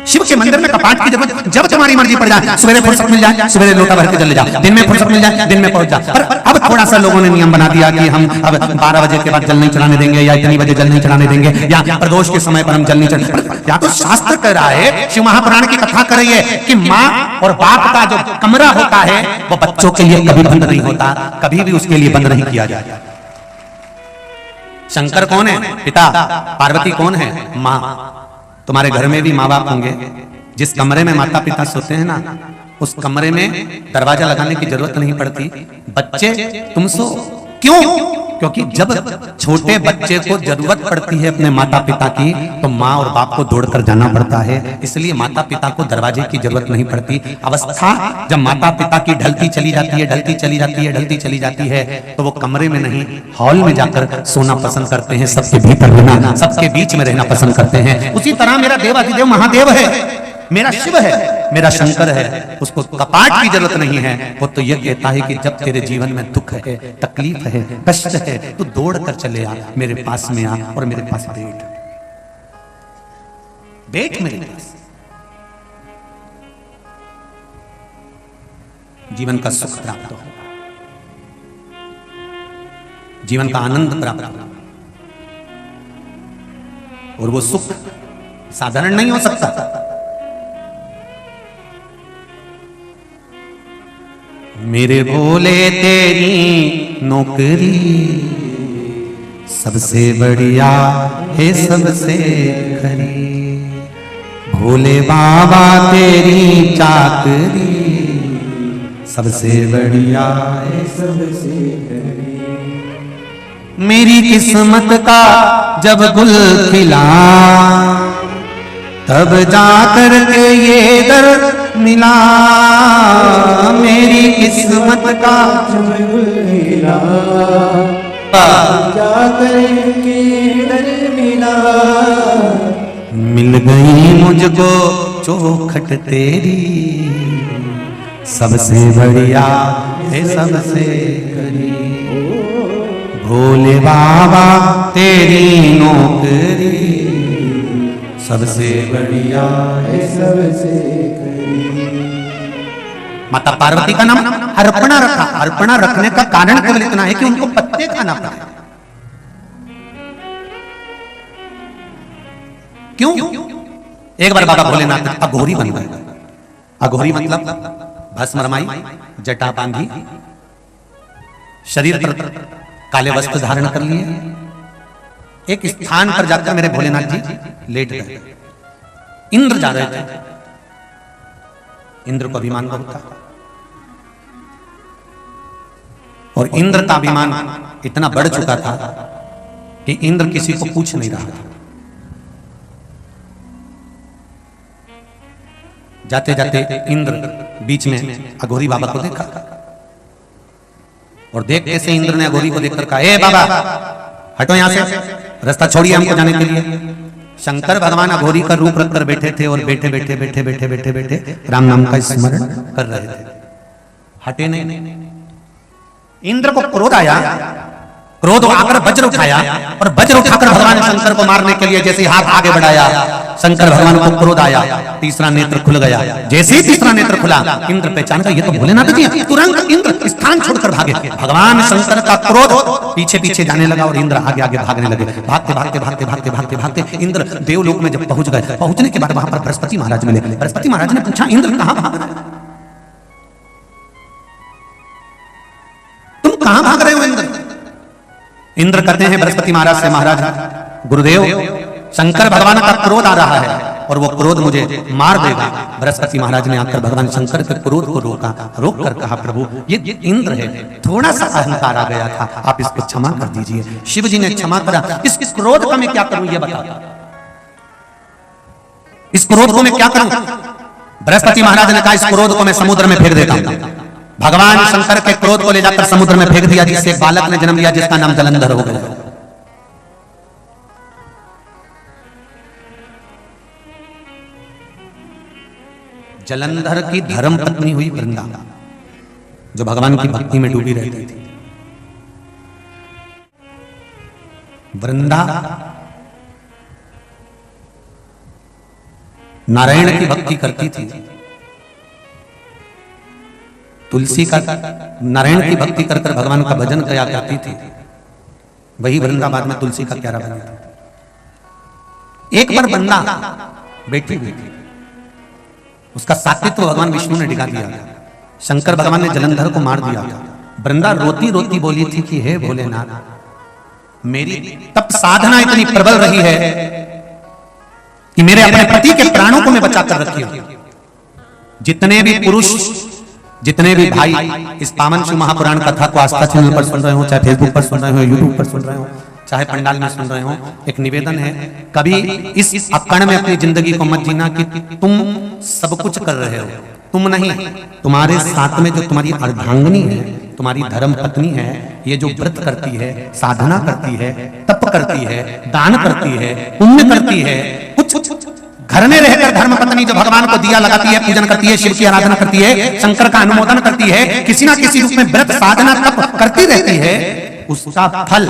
शिव के मंदिर में कपाट की जरूरत जब तुम्हारी मर्जी पड़ जाए, सवेरे फुर्सत मिल जाए सवेरे लोटा भर के चले जाओ, दिन में फुर्सत मिल जाए दिन में पहुंच जाओ। पर अब थोड़ा सा लोगों ने नियम बना दिया कि हम अब 12 बजे के बाद जल नहीं चढ़ाने देंगे, या इतनी बजे जल नहीं चढ़ाने देंगे, या प्रदोष के समय पर हम जल नहीं चढ़ाने। या तो शास्त्र कह रहा है, शिव महापुराण की कथा कर रही है कि माँ और बाप का जो कमरा होता है वो बच्चों के लिए कभी बंद नहीं होता, कभी भी उसके लिए बंद नहीं किया जाता। शंकर कौन है? पिता। पार्वती कौन है? माँ। तुम्हारे घर में भी माँ बाप होंगे, जिस कमरे में माता पिता सोते हैं ना, उस कमरे में दरवाजा लगाने की जरूरत नहीं पड़ती। बच्चे तुम सो क्यों? क्योंकि जब छोटे बच्चे को जरूरत पड़ती है अपने माता पिता की, तो माँ और बाप को दौड़कर जाना पड़ता है। इसलिए माता पिता को दरवाजे की जरूरत नहीं पड़ती। अवस्था जब माता पिता की ढलती चली जाती है, ढलती चली जाती है, ढलती चली जाती है, तो वो कमरे में नहीं हॉल में जाकर सोना पसंद करते हैं, सबके भीतर रहना, सबके बीच में रहना पसंद करते हैं। उसी तरह मेरा देवाधिदेव महादेव है। मेरा शिव है, मेरा शंकर है, उसको कपाट की जरूरत नहीं है। वो तो यह कहता है कि जब तेरे जीवन में दुख है, तकलीफ है, कष्ट है, तो दौड़ कर चले आ, मेरे पास में आ और मेरे पास बैठ मेरे पास। जीवन का सुख प्राप्त हो, जीवन का आनंद प्राप्त हो। और वो सुख साधारण नहीं हो सकता। मेरे भोले तेरी नौकरी सबसे बढ़िया है, सबसे खरी। भोले बाबा तेरी चाकरी सबसे बढ़िया है, सबसे खरी। मेरी किस्मत का जब गुल खिला, तब जाकर के ये दर मिला। मेरी किस्मत का जब गुल खिला, जाकर के दर मिला। मिल गई मुझको चौखट तेरी सबसे बढ़िया है, सबसे करीब। भोले बाबा तेरी नौकरी सबसे बढ़िया है, सबसे करीब। माता पार्वती का नाम अर्पणा रखा। अर्पणा रखने का कारण केवल इतना है कि उनको पत्ते खाना पड़ा। क्यों? एक बार बाबा भोलेनाथ अघोरी बन गए। अघोरी मतलब भस्म रमाई, जटा बांधी, शरीर पर काले वस्त्र धारण कर लिए, एक स्थान पर जाकर मेरे भोलेनाथ जी लेट गए। इंद्र जा रहे थे। इंद्र को अभिमान बहुत था और इंद्र का अभिमान इतना बढ़ चुका था कि इंद्र किसी को पूछ नहीं रहा था। जाते जाते इंद्र बीच में अघोरी बाबा को देखा और देखते से इंद्र ने अघोरी को देखकर कहा, ए बाबा हटो यहां से, रास्ता छोड़िए हमको जाने के लिए। शंकर भगवान अघोरी का रूप रखकर बैठे थे और बैठे बैठे बैठे बैठे बैठे बैठे राम नाम का स्मरण कर रहे थे। हटे नहीं। इंद्र को क्रोध आया। क्रोध आकर वज्र उठाया और वज्र उठाकर भगवान शंकर को मारने के लिए जैसे हाथ आगे बढ़ाया, शंकर भगवान को क्रोध आया, तीसरा नेत्र खुल गया। जैसे ही तीसरा नेत्र खुला, इंद्र पहचान गया ये तो भोलेनाथ जी हैं। तुरंत इंद्र स्थान छोड़कर भागे। भगवान शंकर का क्रोध पीछे पीछे जाने लगा और इंद्र आगे आगे भागने लगे। भागते भागते भागते भागते भागते भागते इंद्र देवलोक में जब पहुंच गए, पहुंचने के बाद वहां पर बृहस्पति महाराज मिले। बृहस्पति महाराज ने पूछा, इंद्र कहां भाग रहे, तुम कहां भाग रहे हो इंद्र? इंद्र कहते हैं बृहस्पति महाराज से, महाराज गुरुदेव शंकर भगवान का क्रोध आ रहा है और वो क्रोध मुझे मार देगा। बृहस्पति महाराज ने आकर भगवान शंकर के क्रोध को रोका, रोक कर कहा, प्रभु ये इंद्र है, थोड़ा सा अहंकार आ गया था, आप इसको क्षमा कर दीजिए। शिव जी ने क्षमा करा। इस क्रोध का मैं क्या करूं ये बता, इस क्रोध को मैं क्या करूं? बृहस्पति महाराज ने कहा, इस क्रोध को मैं समुद्र में फेंक देता हूं। भगवान शंकर के क्रोध को ले जाकर समुद्र में फेंक दिया, जिससे एक बालक ने जन्म लिया जिसका नाम जलंधर हो गया। जलंधर की धर्म पत्नी हुई वृंदा, जो भगवान की भक्ति में डूबी रहती थी। वृंदा नारायण की भक्ति करती थी। तुलसी का नारायण की भक्ति कर कर भगवान का भजन किया करती थी। वही वृंदाबाद में तुलसी का क्यारा बना था। एक बार वृंदा बैठी हुई थी, उसका सात्वित्व भगवान विष्णु ने दिखा दिया। शंकर भगवान ने जलंधर को मार दिया था। वृंदा रोती रोती बोली थी कि हे भोलेनाथ, मेरी तप साधना इतनी प्रबल रही है कि मेरे अपने पति के प्राणों को मैं बचा कर रखी हूं। जितने भी पुरुष, जितने भी भाई इस पावन शिव महापुराण कथा को आस्था चैनल पर सुन रहे हो, चाहे फेसबुक पर सुन रहे हो, यूट्यूब पर सुन रहे हो, चाहे पंडाल में सुन रहे हो, एक निवेदन है, कभी इस अक्कड़ में अपनी जिंदगी को मत जीना कि तुम सब कुछ कर रहे हो। तुम नहीं, तुम्हारे साथ में जो तुम्हारी अर्धांगिनी है, तुम्हारी धर्म पत्नी है, ये जो व्रत करती है, साधना करती है, तप करती है, दान करती है, पुण्य करती है, कुछ घर में रहकर धर्म पत्नी जो भगवान को दिया लगाती है, पूजन करती है, शिव की आराधना करती है, शंकर का अनुमोदन करती है, किसी ना किसी रूप में व्रत साधना तप करती रहती है, उसका फल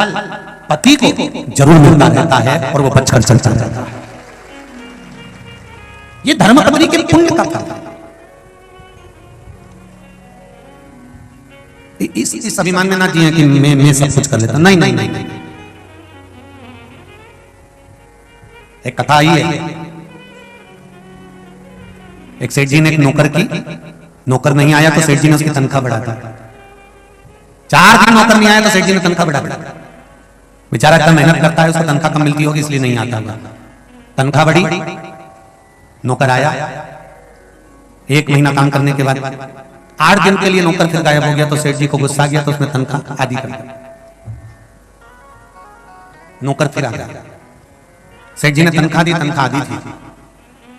पति को जरूर मिलता रहता है और वो बचकर चलता रहता है। ये धर्म पत्नी के पुण्य का फल है। इस अभिमान में ना जिए कि मैं सब कुछ कर लेता। नहीं नहीं नहीं, नहीं। एक कथा आई है, एक सेठ जी ने एक नौकर की, नौकर नहीं आया तो सेठ जी ने उसकी तनख्वाह बढ़ा दी। 4 दिन नौकर नहीं आया तो सेठ जी ने तनख्वाह बढ़ा दी। बेचारा इतना मेहनत करता है, उसको तनख्वाह कम मिलती होगी इसलिए नहीं आता। तनख्वाह बढ़ी, नौकर आया, 1 महीना काम करने के बाद 8 दिन के लिए नौकर फिर गायब हो गया तो सेठ जी को गुस्सा गया तो उसने तनख्वाह आधी कर दी। नौकर फिर आ गया, सेठ जी ने तनख्वाह दी, तनख्वाह आधी थी।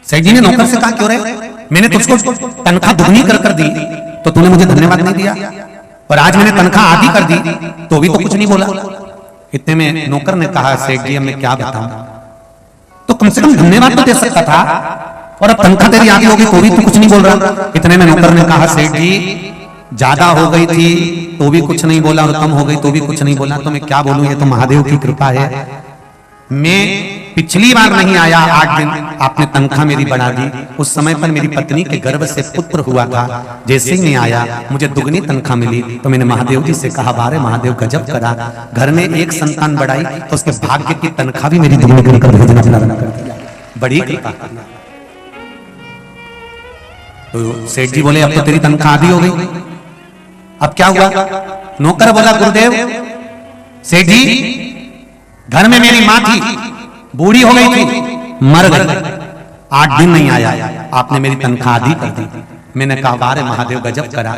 सेठ जी ने नौकर से कहा, क्यों रे, मैंने तुझको तनख्वाह दुगनी कर दी तो तूने मुझे धन्यवाद नहीं दिया, और आज मैंने तनख्वाह आधी कर दी तो भी तो कुछ नहीं बोला। इतने में नौकर ने कहा, सेठ जी अब मैं क्या बताऊं, तो कम से कम धन्यवाद तो दे सकता था, और अब तनख्वाह तेरी आधी होगी तो भी तू कुछ नहीं बोल रहा। इतने में नौकर ने कहा, सेठ जी ज्यादा हो गई थी तो भी कुछ नहीं बोला, और कम हो गई तो भी कुछ नहीं बोला, तो मैं क्या बोलूं, ये तो महादेव की कृपा है। मैं पिछली बार नहीं आया, 8 दिन आपने तनख्वाह मेरी बढ़ा दी, उस समय पर मेरी पत्नी के गर्भ से पुत्र हुआ था, जैसे ही मैं आया मुझे दुगनी तनख्वाह मिली तो मैंने महादेव जी से कहा, बारे महादेव गजब करा, घर में एक संतान बढ़ाई तो उसके भाग्य की तनख्वाह भी मेरी दुगनी कर भेजना, बड़ी कृपा। तो सेठ जी बोले, अब तो तेरी तनख्वाह आधी हो गई, अब क्या हुआ? नौकर बोला, गुरुदेव सेठ जी घर में मेरी मां थी, बूढ़ी हो गई थी, मर गई, 8 दिन नहीं आया, आपने मेरी तनख्वाह आधी कर दी। मैंने कहा, बारे महादेव गजब करा,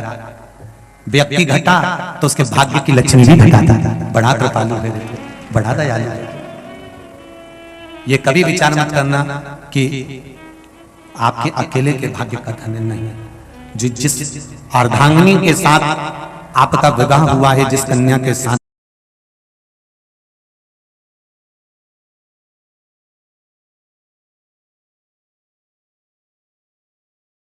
व्यक्ति घटा तो उसके भाग्य की लक्ष्मी भी घटाता, बड़ा कृपालु है, बड़ा दयालु है। ये कभी विचार मत करना कि आपके अकेले के भाग्य का धन नहीं। जिस अर्धांगिनी के साथ आपका विवाह हुआ है, जिस कन्या के साथ